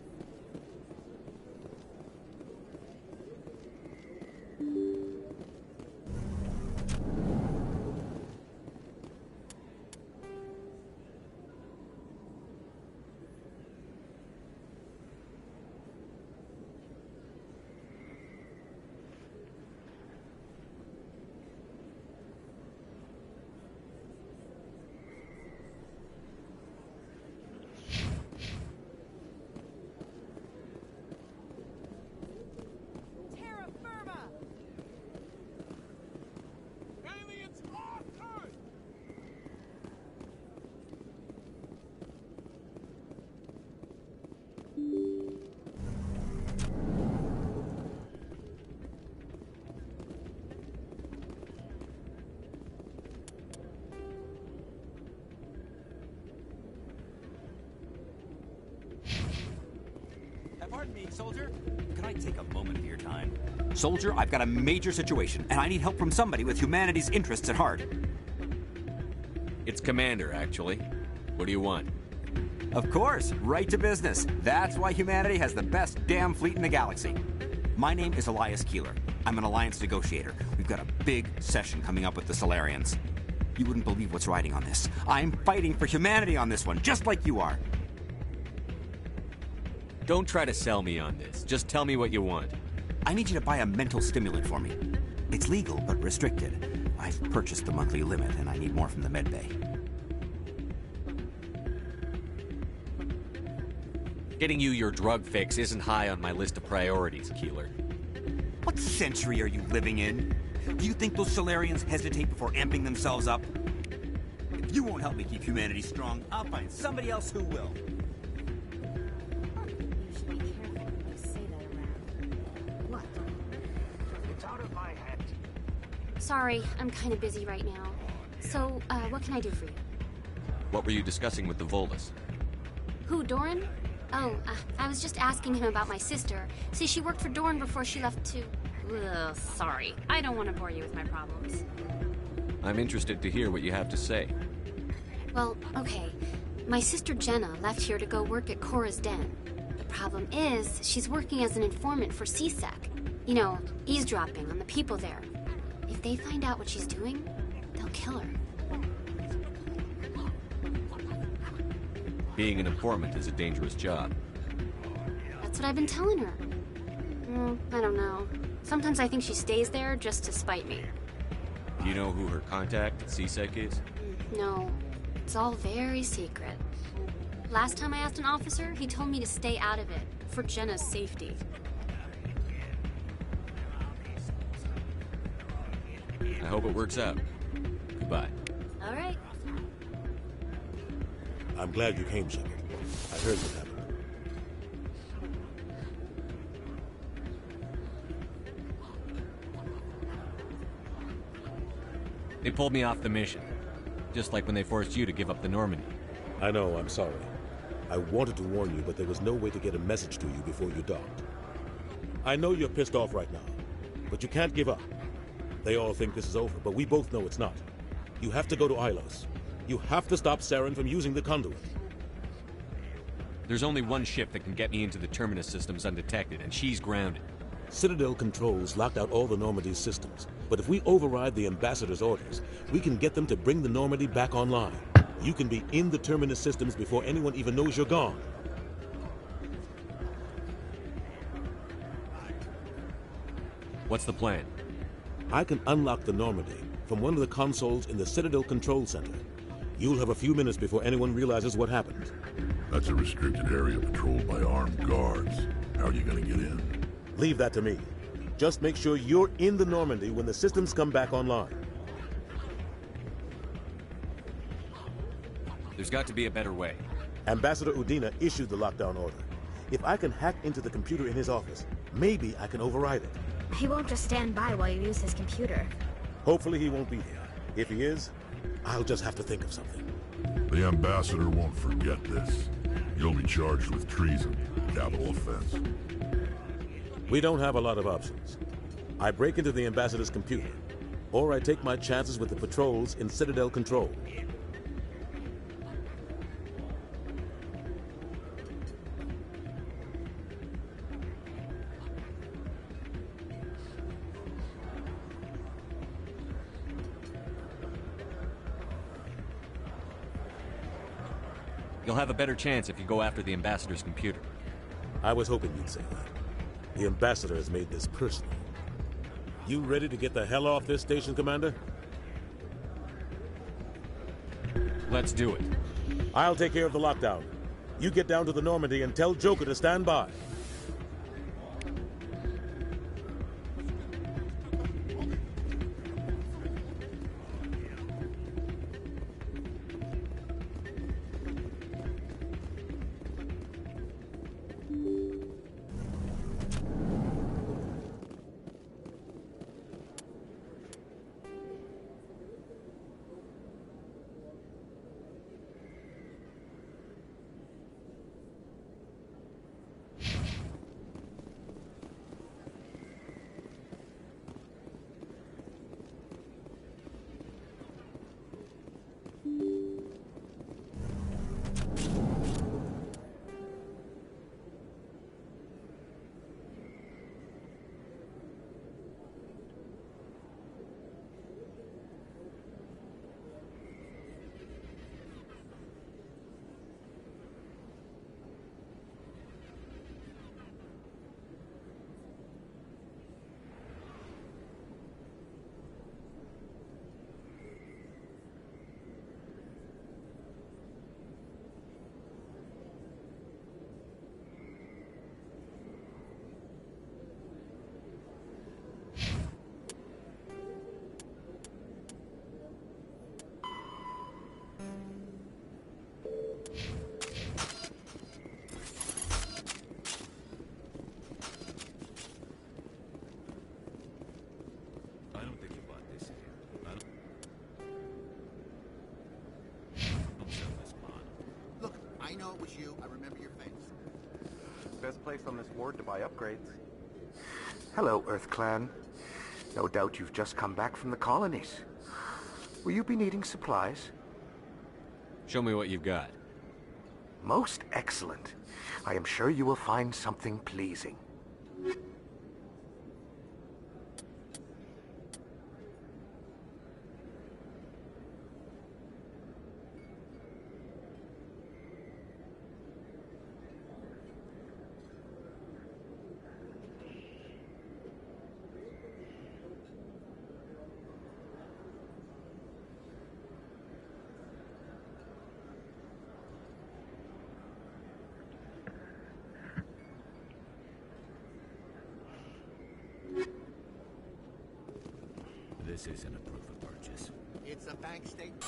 Pardon me, soldier. Can I take a moment of your time? Soldier, I've got a major situation, and I need help from somebody with humanity's interests at heart. It's Commander, actually. What do you want? Of course, right to business. That's why humanity has the best damn fleet in the galaxy. My name is Elias Keeler. I'm an Alliance negotiator. We've got a big session coming up with the Solarians. You wouldn't believe what's riding on this. I'm fighting for humanity on this one, just like you are. Don't try to sell me on this. Just tell me what you want. I need you to buy a mental stimulant for me. It's legal, but restricted. I've purchased the monthly limit, and I need more from the medbay. Getting you your drug fix isn't high on my list of priorities, Keeler. What century are you living in? Do you think those Solarians hesitate before amping themselves up? If you won't help me keep humanity strong, I'll find somebody else who will. You should be careful when you say that around. What? It's out of my head. Sorry, I'm kind of busy right now. So, what can I do for you? What were you discussing with the Volus? Who, Doran? Oh, I was just asking him about my sister. See, she worked for Doran before she left to... Ugh, sorry. I don't want to bore you with my problems. I'm interested to hear what you have to say. Well, okay. My sister Jenna left here to go work at Cora's Den. The problem is, she's working as an informant for CSEC. You know, eavesdropping on the people there. If they find out what she's doing, they'll kill her. Being an informant is a dangerous job. That's what I've been telling her. I don't know. Sometimes I think she stays there just to spite me. Do you know who her contact at CSEC is? No, it's all very secret. Last time I asked an officer, he told me to stay out of it, for Jenna's safety. I hope it works out. Goodbye. All right. I'm glad you came, Shepard. I heard what happened. They pulled me off the mission. Just like when they forced you to give up the Normandy. I know, I'm sorry. I wanted to warn you, but there was no way to get a message to you before you docked. I know you're pissed off right now, but you can't give up. They all think this is over, but we both know it's not. You have to go to Ilos. You have to stop Saren from using the conduit. There's only one ship that can get me into the Terminus systems undetected, and she's grounded. Citadel controls locked out all the Normandy's systems, but if we override the Ambassador's orders, we can get them to bring the Normandy back online. You can be in the Terminus systems before anyone even knows you're gone. What's the plan? I can unlock the Normandy from one of the consoles in the Citadel Control Center. You'll have a few minutes before anyone realizes what happened. That's a restricted area patrolled by armed guards. How are you gonna get in? Leave that to me. Just make sure you're in the Normandy when the systems come back online. There's got to be a better way. Ambassador Udina issued the lockdown order. If I can hack into the computer in his office, maybe I can override it. He won't just stand by while you use his computer. Hopefully he won't be here. If he is, I'll just have to think of something. The Ambassador won't forget this. You'll be charged with treason, capital offense. We don't have a lot of options. I break into the Ambassador's computer, or I take my chances with the patrols in Citadel Control. You'll have a better chance if you go after the Ambassador's computer. I was hoping you'd say that. The Ambassador has made this personal. You ready to get the hell off this station, Commander? Let's do it. I'll take care of the lockdown. You get down to the Normandy and tell Joker to stand by. best place on this ward to buy upgrades. Hello, Earth Clan. No doubt you've just come back from the colonies. Will you be needing supplies? Show me what you've got. Most excellent. I am sure you will find something pleasing. This isn't a proof of purchase. It's a bank statement.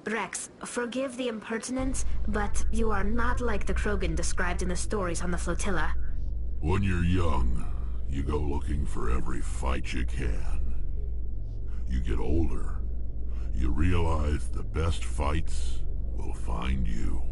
Rex, forgive the impertinence, but you are not like the Krogan described in the stories on the flotilla. When you're young, you go looking for every fight you can. You get older, you realize the best fights will find you.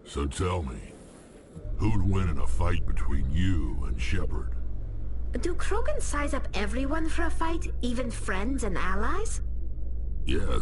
So tell me, who'd win in a fight between you and Shepard? Do Krogan size up everyone for a fight, even friends and allies? Yes.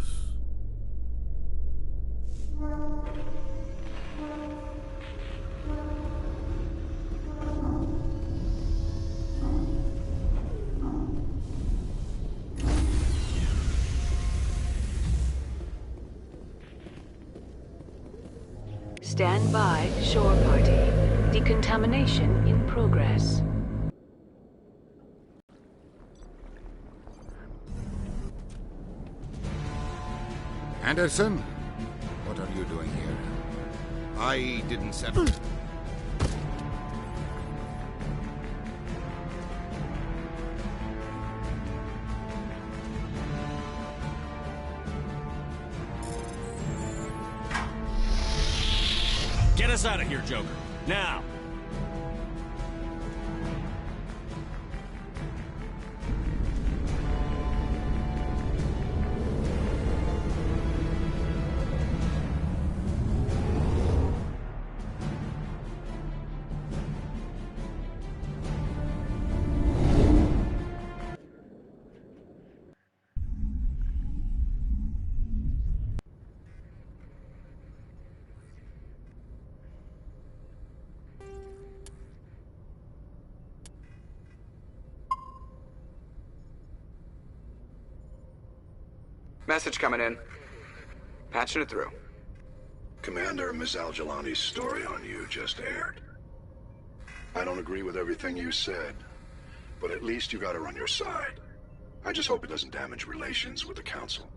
Stand by, shore party. Decontamination in progress. Anderson? What are you doing here? I didn't settle. Get us out of here, Joker. Now! Message coming in. Patching it through. Commander, Ms. Al-Jalani's story on you just aired. I don't agree with everything you said, but at least you got her on your side. I just hope it doesn't damage relations with the Council.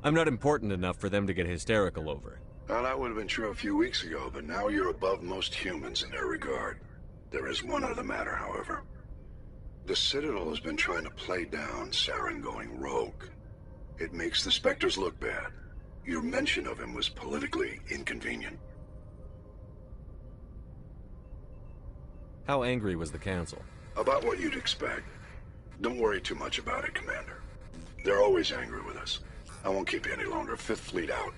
I'm not important enough for them to get hysterical over. Well, that would have been true a few weeks ago, but now you're above most humans in their regard. There is one other matter, however. The Citadel has been trying to play down Saren going rogue. It makes the Spectres look bad. Your mention of him was politically inconvenient. How angry was the Council? About what you'd expect. Don't worry too much about it, Commander. They're always angry with us. I won't keep you any longer. Fifth Fleet out.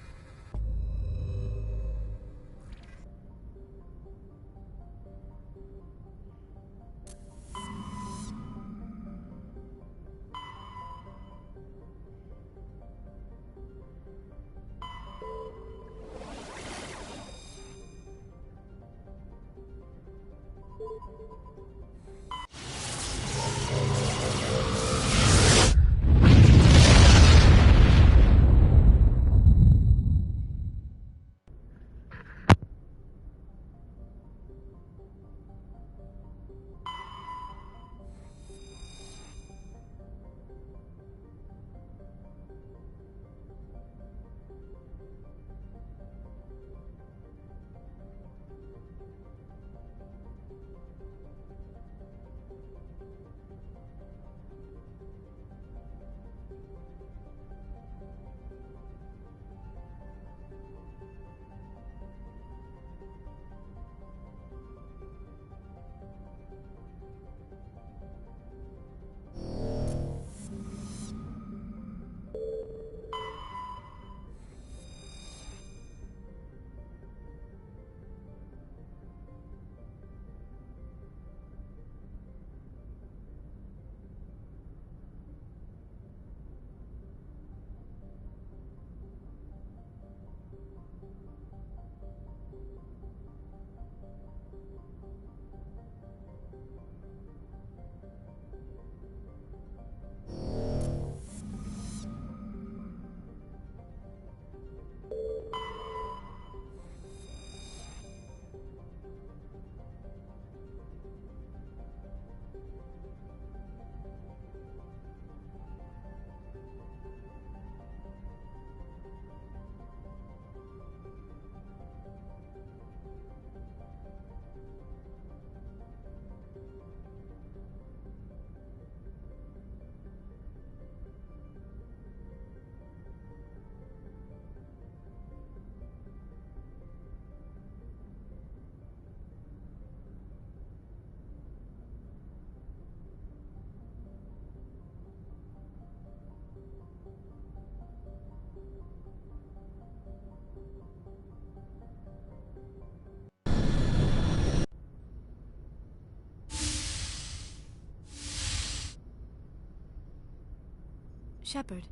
Shepard,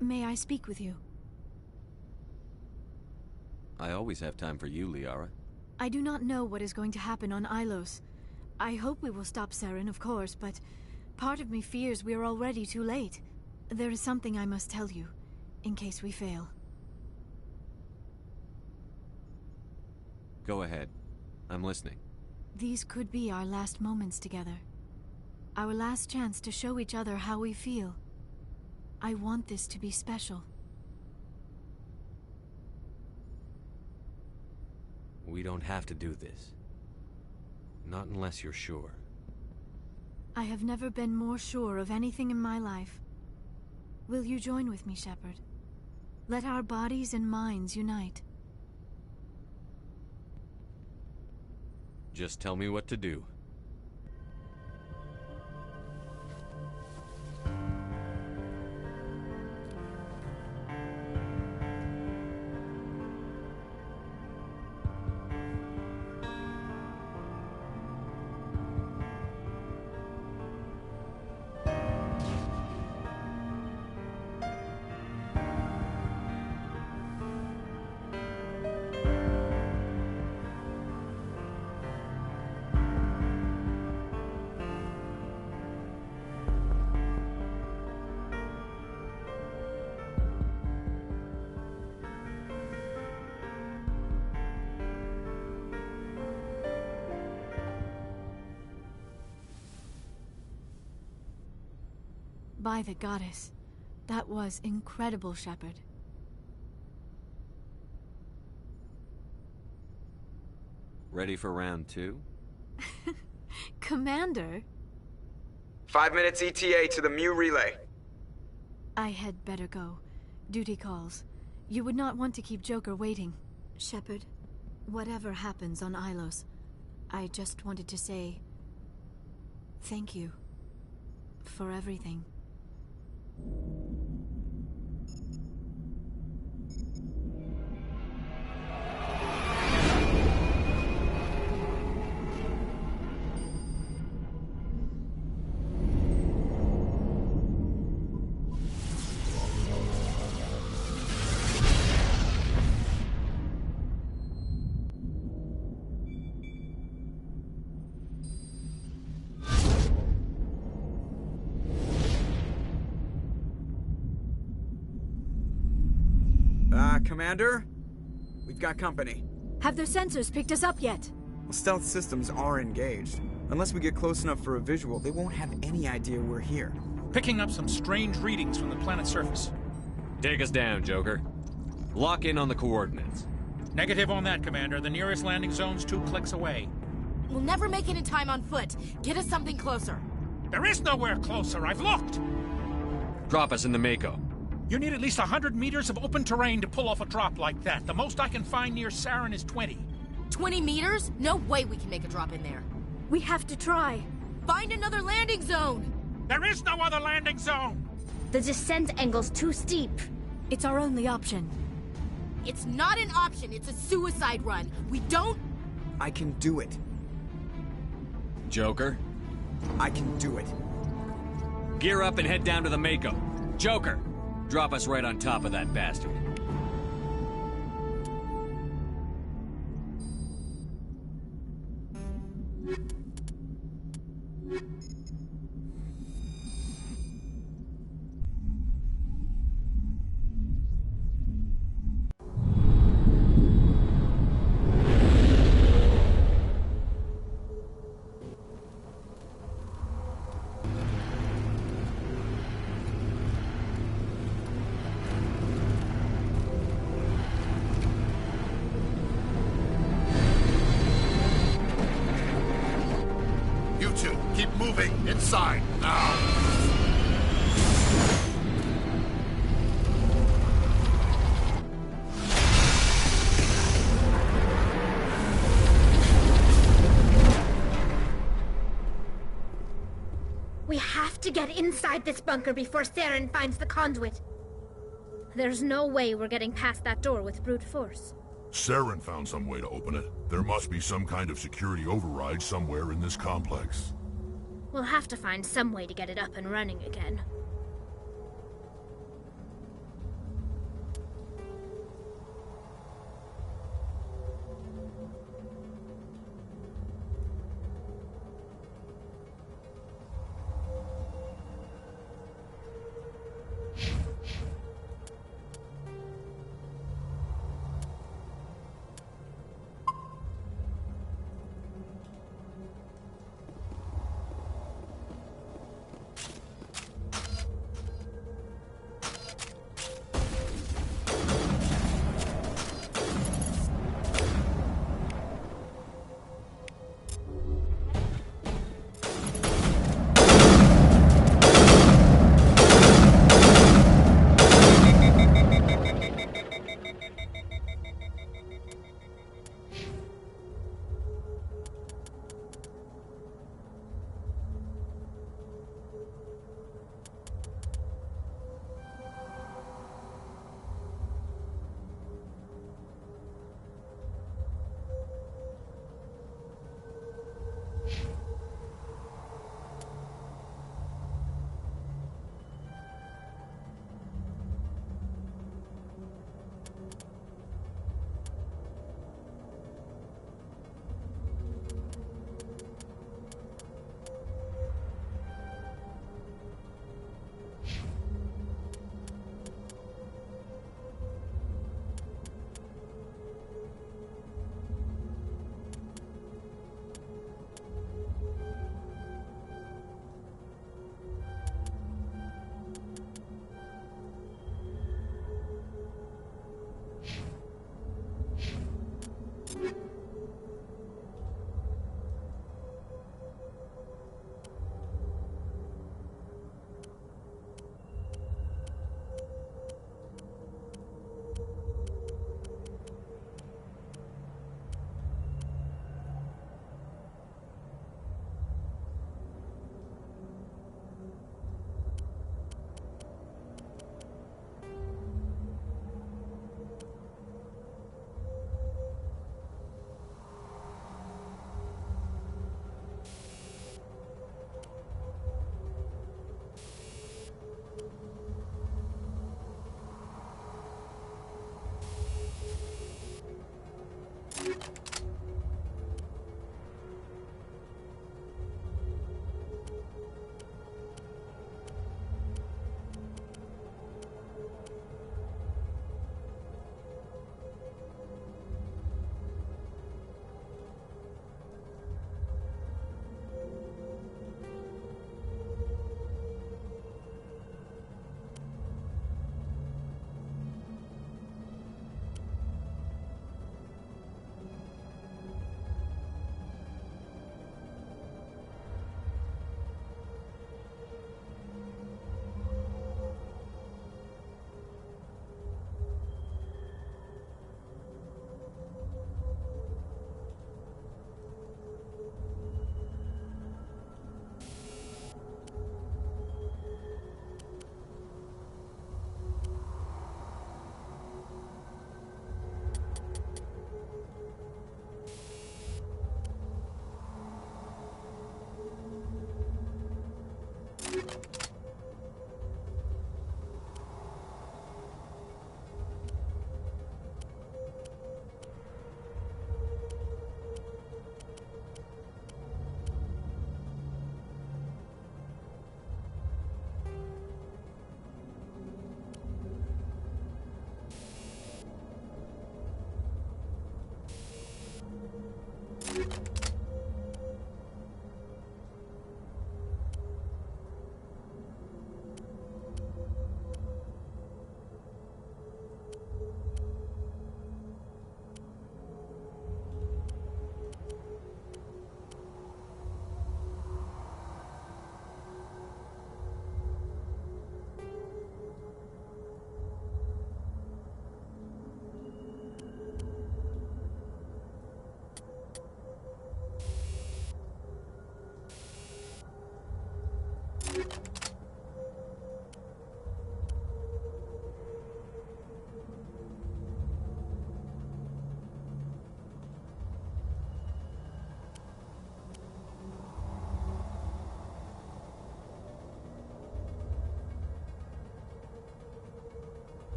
may I speak with you? I always have time for you, Liara. I do not know what is going to happen on Ilos. I hope we will stop Saren, of course, but part of me fears we are already too late. There is something I must tell you, in case we fail. Go ahead. I'm listening. These could be our last moments together. Our last chance to show each other how we feel. I want this to be special. We don't have to do this. Not unless you're sure. I have never been more sure of anything in my life. Will you join with me, Shepard? Let our bodies and minds unite. Just tell me what to do. By the goddess. That was incredible, Shepard. Ready for round 2? Commander? 5 minutes ETA to the Mu relay. I had better go. Duty calls. You would not want to keep Joker waiting. Shepard, whatever happens on Ilos, I just wanted to say thank you for everything. Commander? We've got company. Have their sensors picked us up yet? Well, stealth systems are engaged. Unless we get close enough for a visual, they won't have any idea we're here. Picking up some strange readings from the planet's surface. Take us down, Joker. Lock in on the coordinates. Negative on that, Commander. The nearest landing zone's 2 clicks away. We'll never make it in time on foot. Get us something closer. There is nowhere closer. I've looked. Drop us in the Mako. You need at least 100 meters of open terrain to pull off a drop like that. The most I can find near Saren is 20. 20 meters? No way we can make a drop in there. We have to try. Find another landing zone! There is no other landing zone! The descent angle's too steep. It's our only option. It's not an option, it's a suicide run. We don't... I can do it. Joker? I can do it. Gear up and head down to the Mako. Joker! Drop us right on top of that bastard. Keep moving inside now. We have to get inside this bunker before Saren finds the conduit. There's no way we're getting past that door with brute force. Saren found some way to open it. There must be some kind of security override somewhere in this complex. We'll have to find some way to get it up and running again.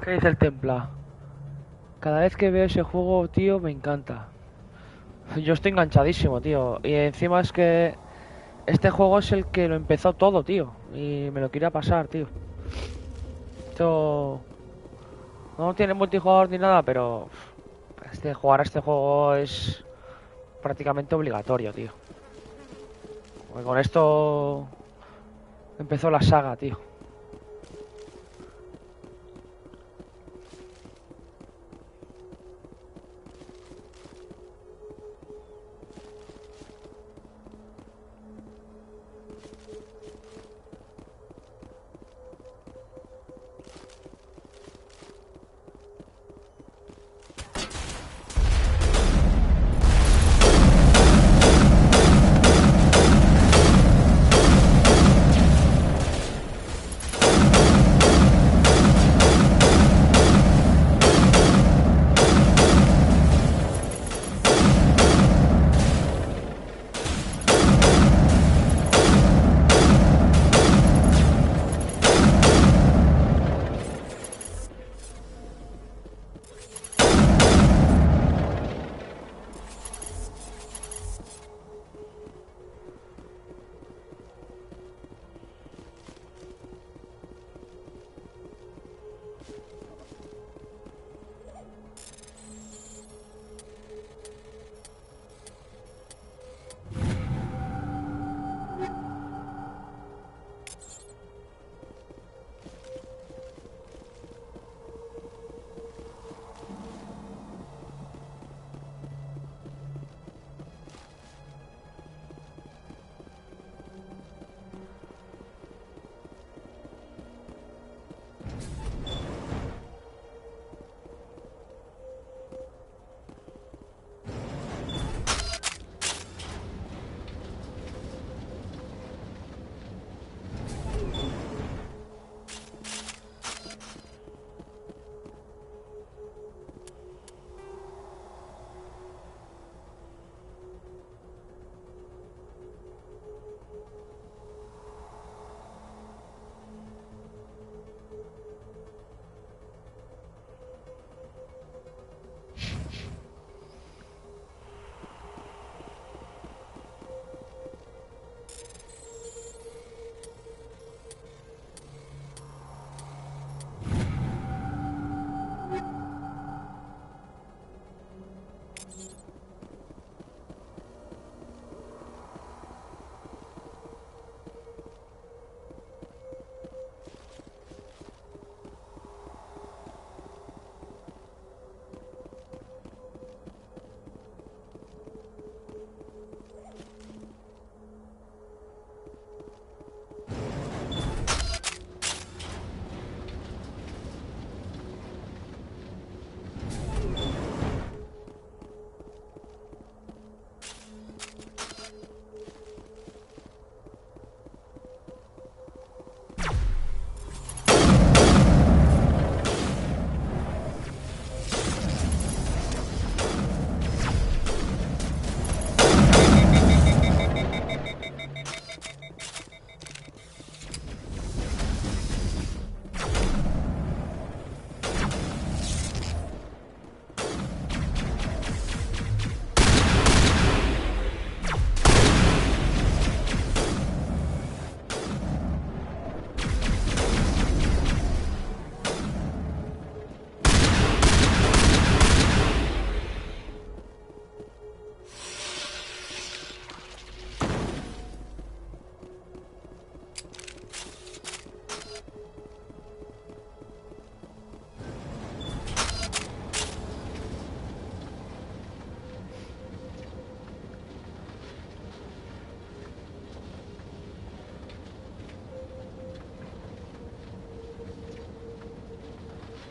¿Qué dice el Templa? Cada vez que veo ese juego, tío, me encanta. Yo estoy enganchadísimo, tío. Y encima es que este juego es el que lo empezó todo, tío. Y me lo quería pasar, tío. Esto no tiene multijugador ni nada, pero jugar a este juego es prácticamente obligatorio, tío. Porque con esto empezó la saga, tío.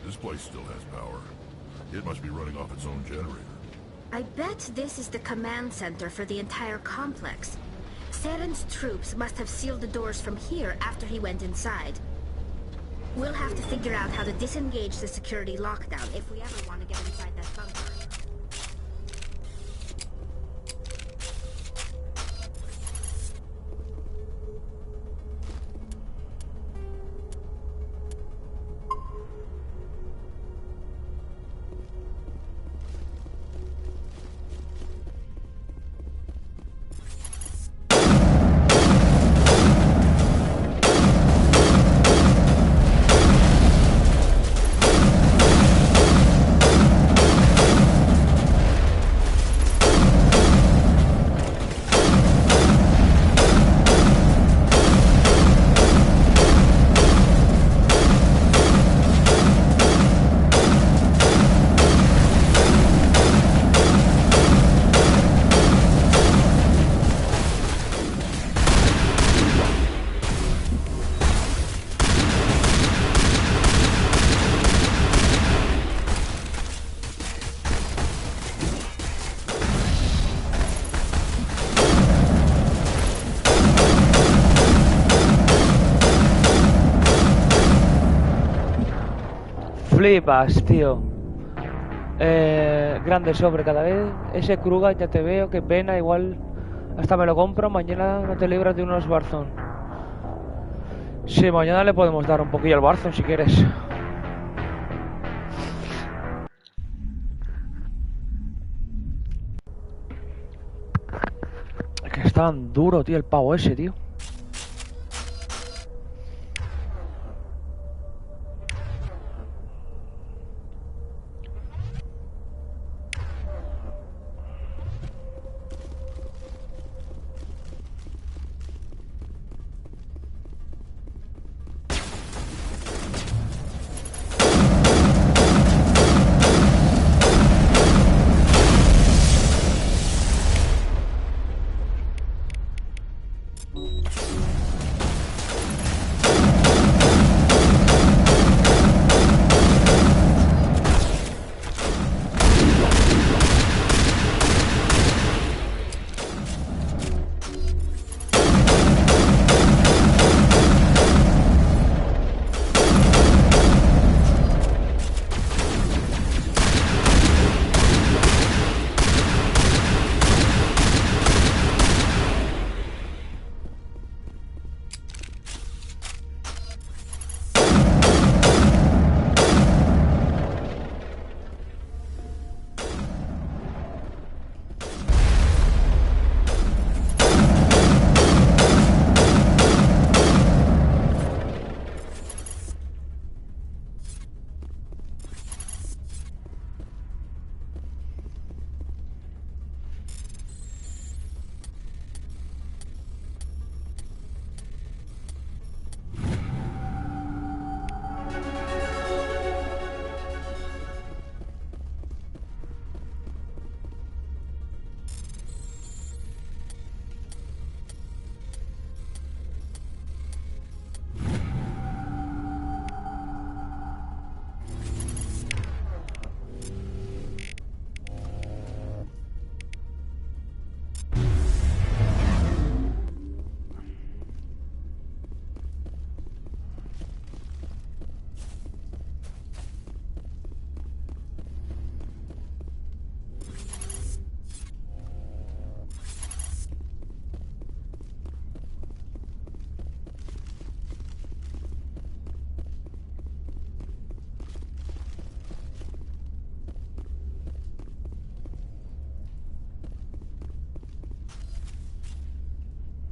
This place still has power. It must be running off its own generator. I bet this is the command center for the entire complex. Saren's troops must have sealed the doors from here after he went inside. We'll have to figure out how to disengage the security lockdown if we ever want to get inside that bunker. Flipas, tío. Grande sobre cada vez. Ese Krugan, ya te veo, qué pena. Igual hasta me lo compro. Mañana no te libras de unos Barzón. Sí, mañana le podemos dar un poquillo al Barzón si quieres. Es que es tan duro, tío, el pavo ese, tío.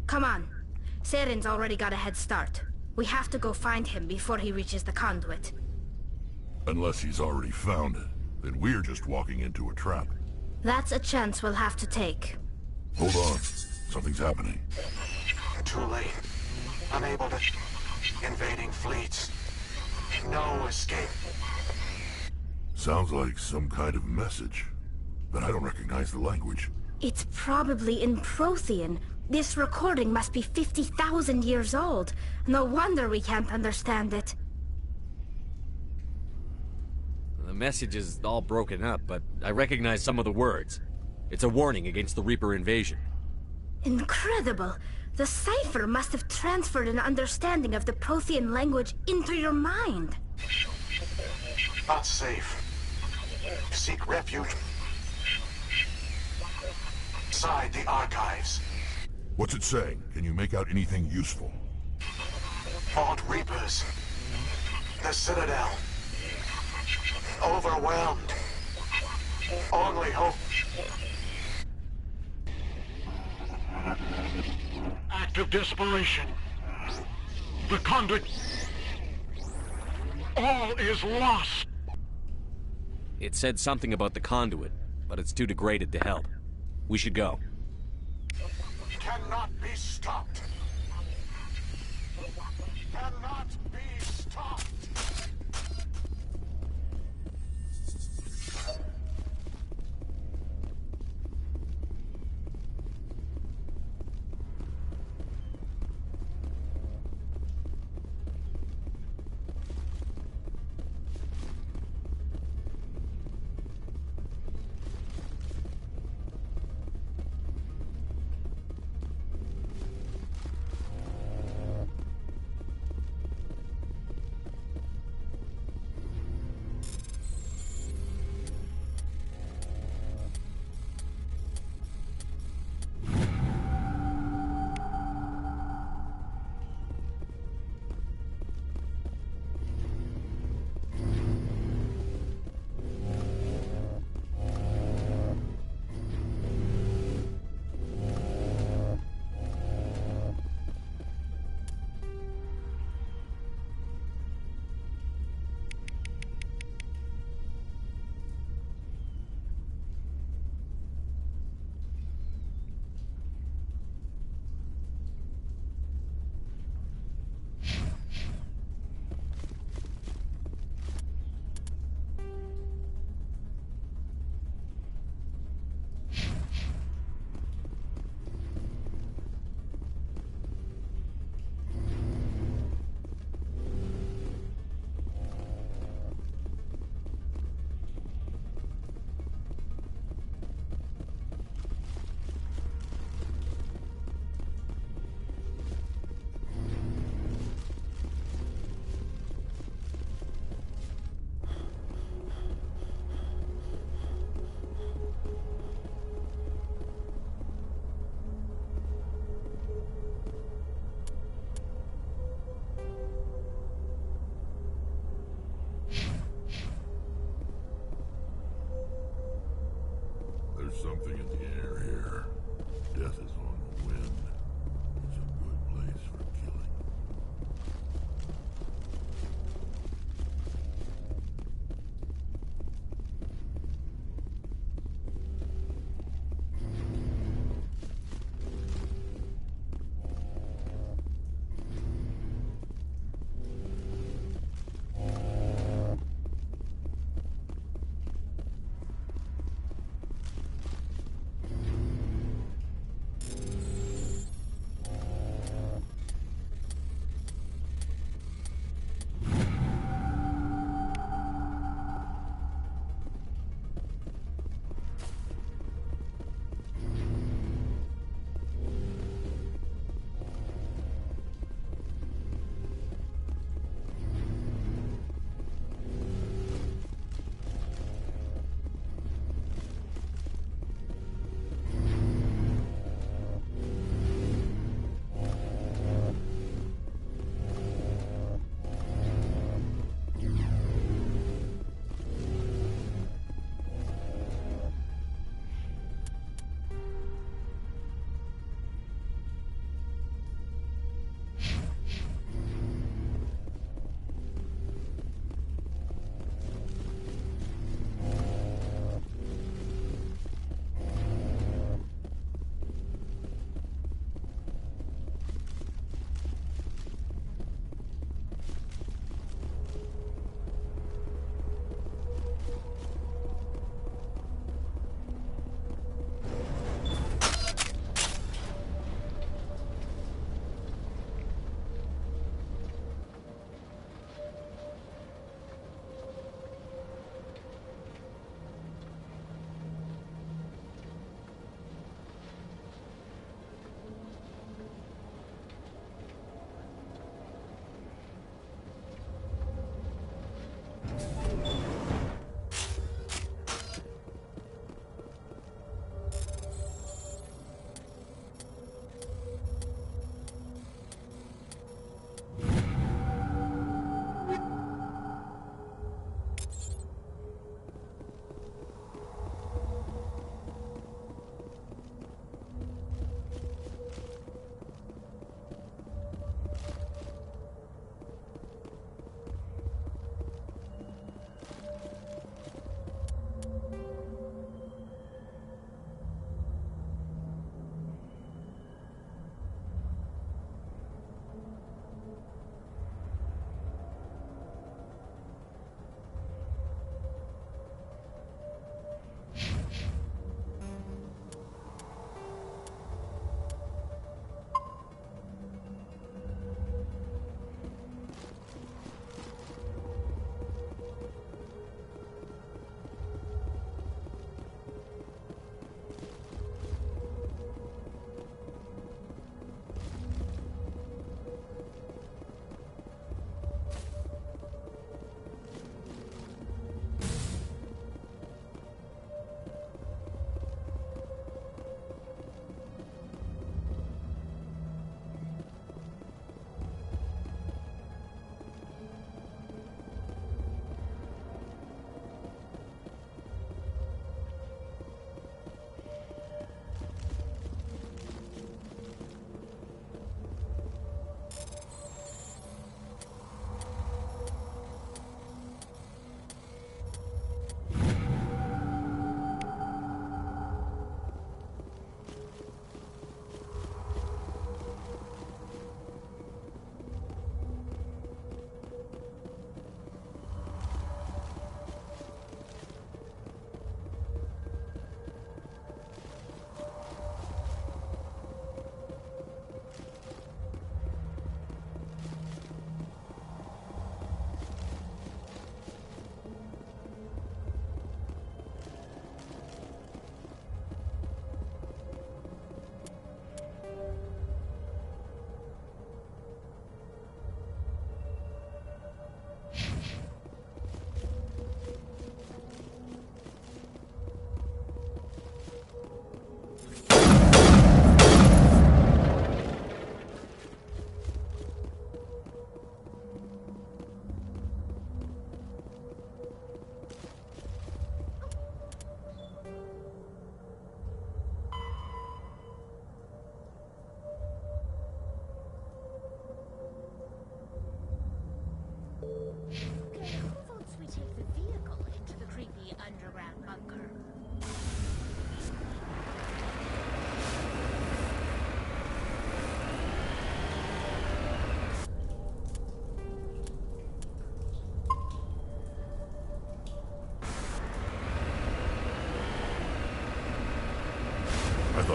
Come on. Saren's already got a head start. We have to go find him before he reaches the conduit. Unless he's already found it, then we're just walking into a trap. That's a chance we'll have to take. Hold on. Something's happening. Too late. Unable to... Invading fleets. No escape. Sounds like some kind of message. But I don't recognize the language. It's probably in Prothean. This recording must be 50,000 years old. No wonder we can't understand it. The message is all broken up, but I recognize some of the words. It's a warning against the Reaper invasion. Incredible! The cipher must have transferred an understanding of the Prothean language into your mind. Not safe. Seek refuge inside the archives. What's it saying? Can you make out anything useful? Fought Reapers. The Citadel. Overwhelmed. Only hope. Act of desperation. The conduit. All is lost. It said something about the conduit, but it's too degraded to help. We should go. Cannot be stopped. Cannot be stopped.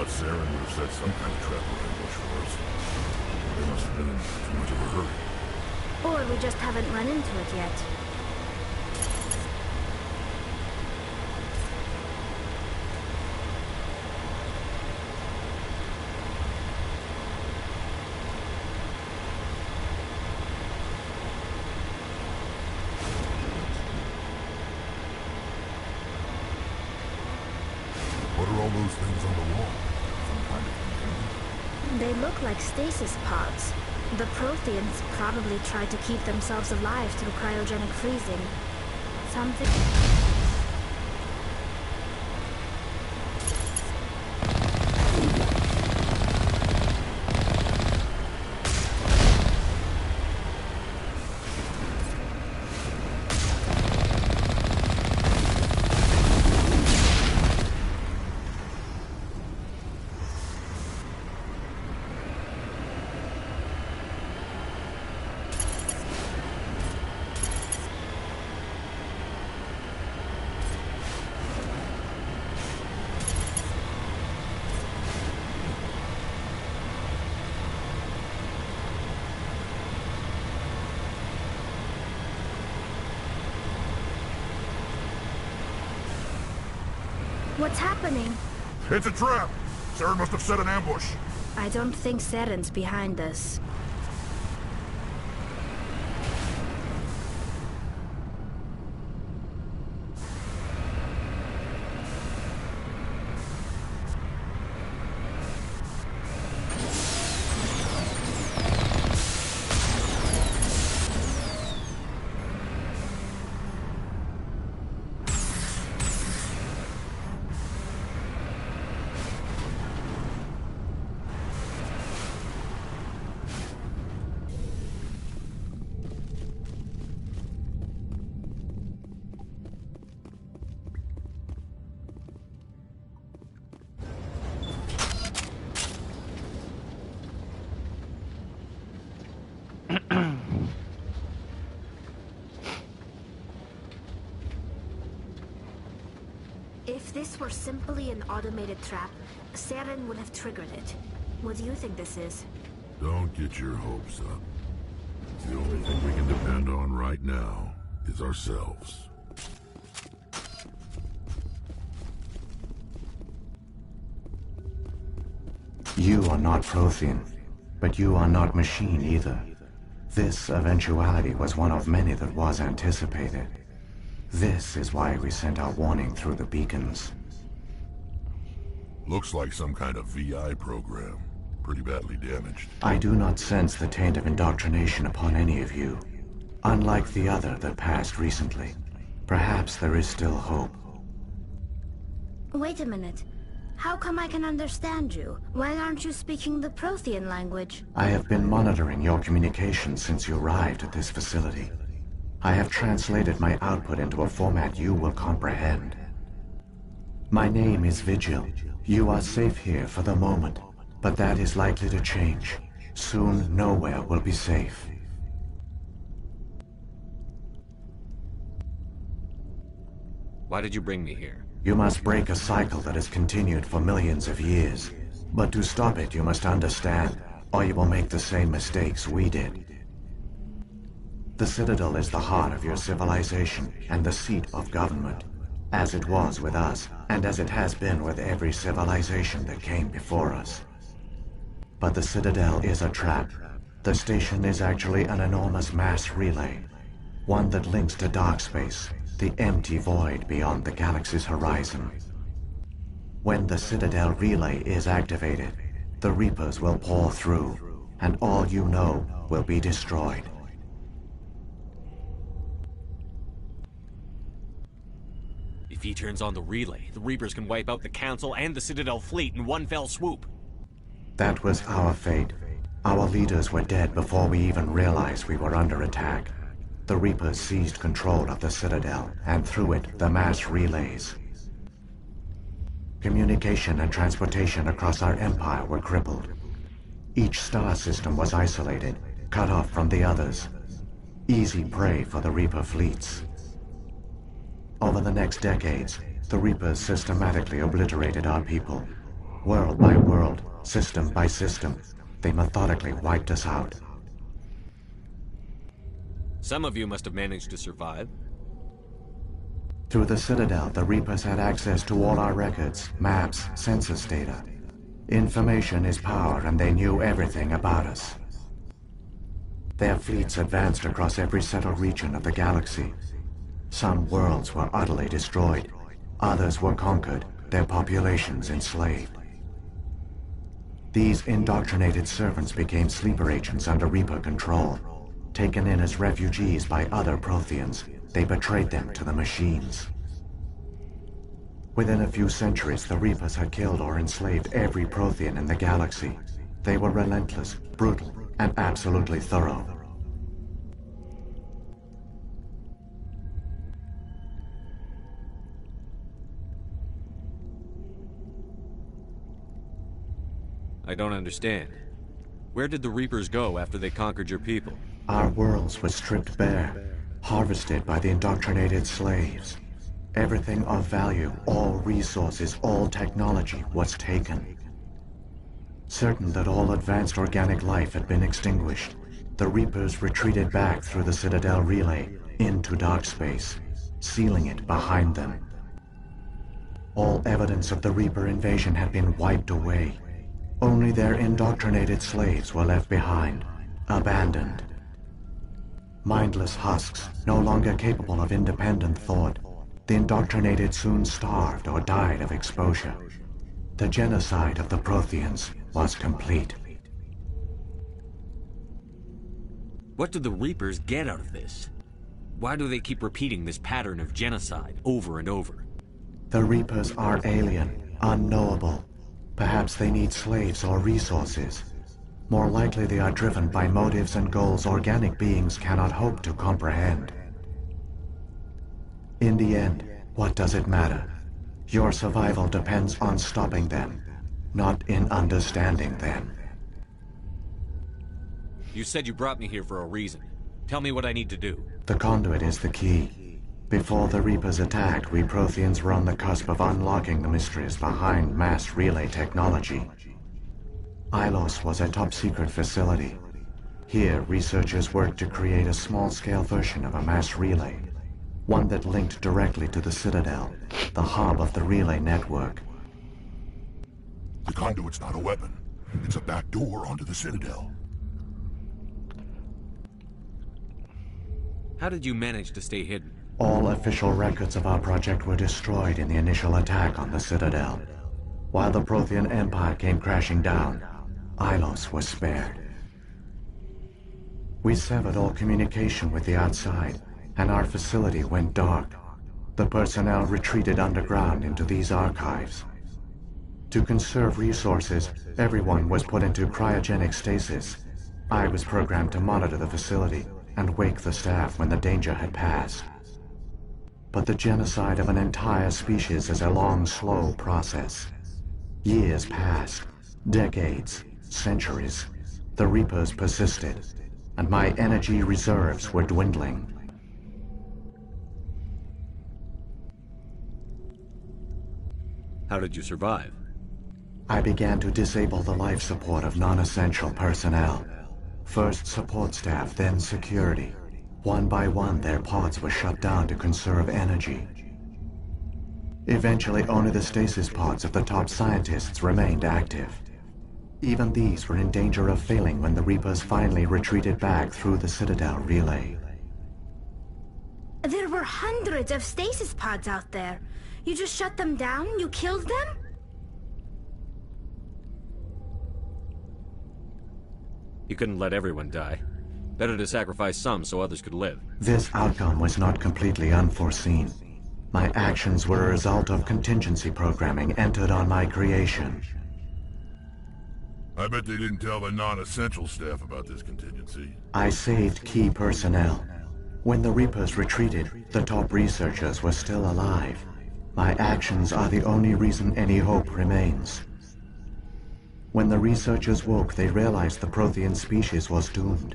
thought Saren would have set some kind of trap or ambush for us. They must have been in too much of a hurry. Or we just haven't run into it yet. What are all those things on the wall? Some kind of container? They look like stasis pods. The Protheans probably tried to keep themselves alive through cryogenic freezing. Something... What's happening? It's a trap! Saren must have set an ambush. I don't think Saren's behind this. If this were simply an automated trap, Saren would have triggered it. What do you think this is? Don't get your hopes up. The only thing we can depend on right now is ourselves. You are not Prothean, but you are not machine either. This eventuality was one of many that was anticipated. This is why we sent our warning through the beacons. Looks like some kind of VI program. Pretty badly damaged. I do not sense the taint of indoctrination upon any of you. Unlike the other that passed recently. Perhaps there is still hope. Wait a minute. How come I can understand you? Why aren't you speaking the Prothean language? I have been monitoring your communications since you arrived at this facility. I have translated my output into a format you will comprehend. My name is Vigil. You are safe here for the moment, but that is likely to change. Soon, nowhere will be safe. Why did you bring me here? You must break a cycle that has continued for millions of years. But to stop it, you must understand, or you will make the same mistakes we did. The Citadel is the heart of your civilization and the seat of government, as it was with us, and as it has been with every civilization that came before us. But the Citadel is a trap. The station is actually an enormous mass relay, one that links to dark space, the empty void beyond the galaxy's horizon. When the Citadel relay is activated, the Reapers will pour through, and all you know will be destroyed. If he turns on the relay, the Reapers can wipe out the Council and the Citadel fleet in one fell swoop. That was our fate. Our leaders were dead before we even realized we were under attack. The Reapers seized control of the Citadel, and through it, the mass relays. Communication and transportation across our empire were crippled. Each star system was isolated, cut off from the others. Easy prey for the Reaper fleets. Over the next decades, the Reapers systematically obliterated our people. world by world, system by system. They methodically wiped us out. Some of you must have managed to survive. Through the Citadel, the Reapers had access to all our records, maps, census data. Information is power, and they knew everything about us. Their fleets advanced across every settled region of the galaxy. Some worlds were utterly destroyed. Others were conquered, their populations enslaved. These indoctrinated servants became sleeper agents under Reaper control. Taken in as refugees by other Protheans, they betrayed them to the machines. Within a few centuries, the Reapers had killed or enslaved every Prothean in the galaxy. They were relentless, brutal, and absolutely thorough. I don't understand. Where did the Reapers go after they conquered your people? Our worlds were stripped bare, harvested by the indoctrinated slaves. Everything of value, all resources, all technology was taken. Certain that all advanced organic life had been extinguished, the Reapers retreated back through the Citadel relay into dark space, sealing it behind them. All evidence of the Reaper invasion had been wiped away. Only their indoctrinated slaves were left behind, abandoned. Mindless husks, no longer capable of independent thought, the indoctrinated soon starved or died of exposure. The genocide of the Protheans was complete. What do the Reapers get out of this? Why do they keep repeating this pattern of genocide over and over? The Reapers are alien, unknowable. Perhaps they need slaves or resources. More likely they are driven by motives and goals organic beings cannot hope to comprehend. In the end, what does it matter? Your survival depends on stopping them, not in understanding them. You said you brought me here for a reason. Tell me what I need to do. The conduit is the key. Before the Reapers attacked, we Protheans were on the cusp of unlocking the mysteries behind mass relay technology. Ilos was a top-secret facility. Here, researchers worked to create a small-scale version of a mass relay, one that linked directly to the Citadel, the hub of the relay network. The conduit's not a weapon. It's a back door onto the Citadel. How did you manage to stay hidden? All official records of our project were destroyed in the initial attack on the Citadel. While the Prothean Empire came crashing down, Ilos was spared. We severed all communication with the outside, and our facility went dark. The personnel retreated underground into these archives. To conserve resources, everyone was put into cryogenic stasis. I was programmed to monitor the facility and wake the staff when the danger had passed. But the genocide of an entire species is a long, slow process. Years passed, decades, centuries. The Reapers persisted, and my energy reserves were dwindling. How did you survive? I began to disable the life support of non-essential personnel. First support staff, then security. One by one, their pods were shut down to conserve energy. Eventually, only the stasis pods of the top scientists remained active. Even these were in danger of failing when the Reapers finally retreated back through the Citadel relay. There were hundreds of stasis pods out there. You just shut them down? You killed them? You couldn't let everyone die. Better to sacrifice some so others could live. This outcome was not completely unforeseen. My actions were a result of contingency programming entered on my creation. I bet they didn't tell the non-essential staff about this contingency. I saved key personnel. When the Reapers retreated, the top researchers were still alive. My actions are the only reason any hope remains. When the researchers woke, they realized the Prothean species was doomed.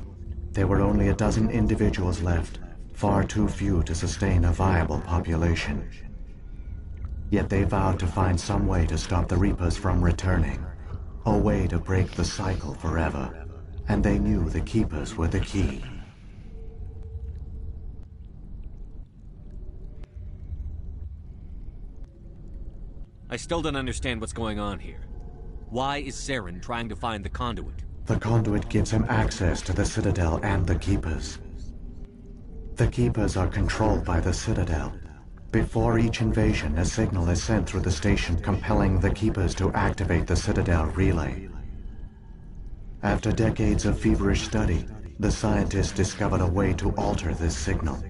There were only a dozen individuals left, far too few to sustain a viable population. Yet they vowed to find some way to stop the Reapers from returning. A way to break the cycle forever. And they knew the Keepers were the key. I still don't understand what's going on here. Why is Saren trying to find the conduit? The conduit gives him access to the Citadel and the Keepers. The Keepers are controlled by the Citadel. Before each invasion, a signal is sent through the station compelling the Keepers to activate the Citadel relay. After decades of feverish study, the scientists discovered a way to alter this signal.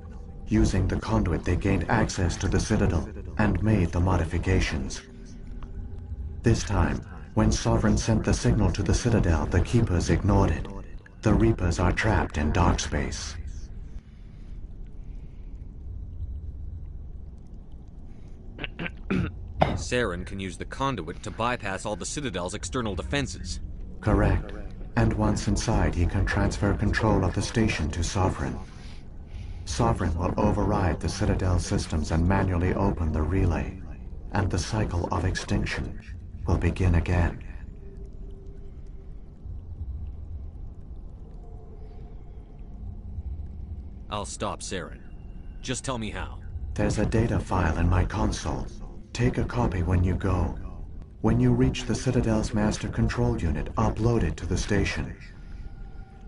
Using the conduit, they gained access to the Citadel and made the modifications. This time, when Sovereign sent the signal to the Citadel, the Keepers ignored it. The Reapers are trapped in dark space. Saren can use the conduit to bypass all the Citadel's external defenses. Correct. And once inside, he can transfer control of the station to Sovereign. Sovereign will override the Citadel systems and manually open the relay. And the cycle of extinction will begin again. I'll stop Saren. Just tell me how. There's a data file in my console. Take a copy when you go. When you reach the Citadel's master control unit, upload it to the station.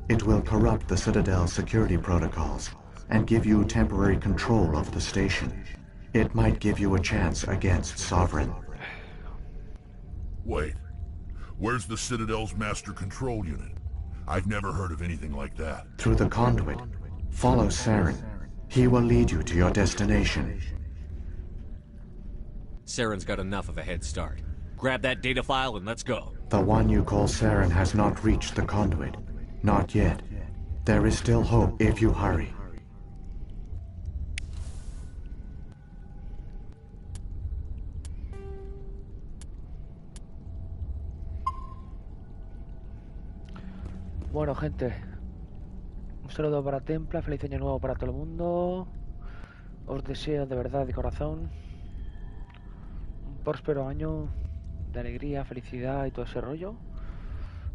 It will corrupt the Citadel's security protocols and give you temporary control of the station. It might give you a chance against Sovereign. Wait. Where's the Citadel's master control unit? I've never heard of anything like that. Through the conduit. Follow Saren. He will lead you to your destination. Saren's got enough of a head start. Grab that data file and let's go. The one you call Saren has not reached the conduit. Not yet. There is still hope if you hurry. Bueno, gente, un saludo para Templa, feliz año nuevo para todo el mundo. Os deseo de verdad, de corazón, un próspero año de alegría, felicidad y todo ese rollo.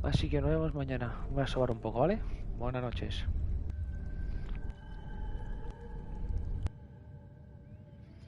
Así que nos vemos mañana. Voy a sobar un poco, ¿vale? Buenas noches.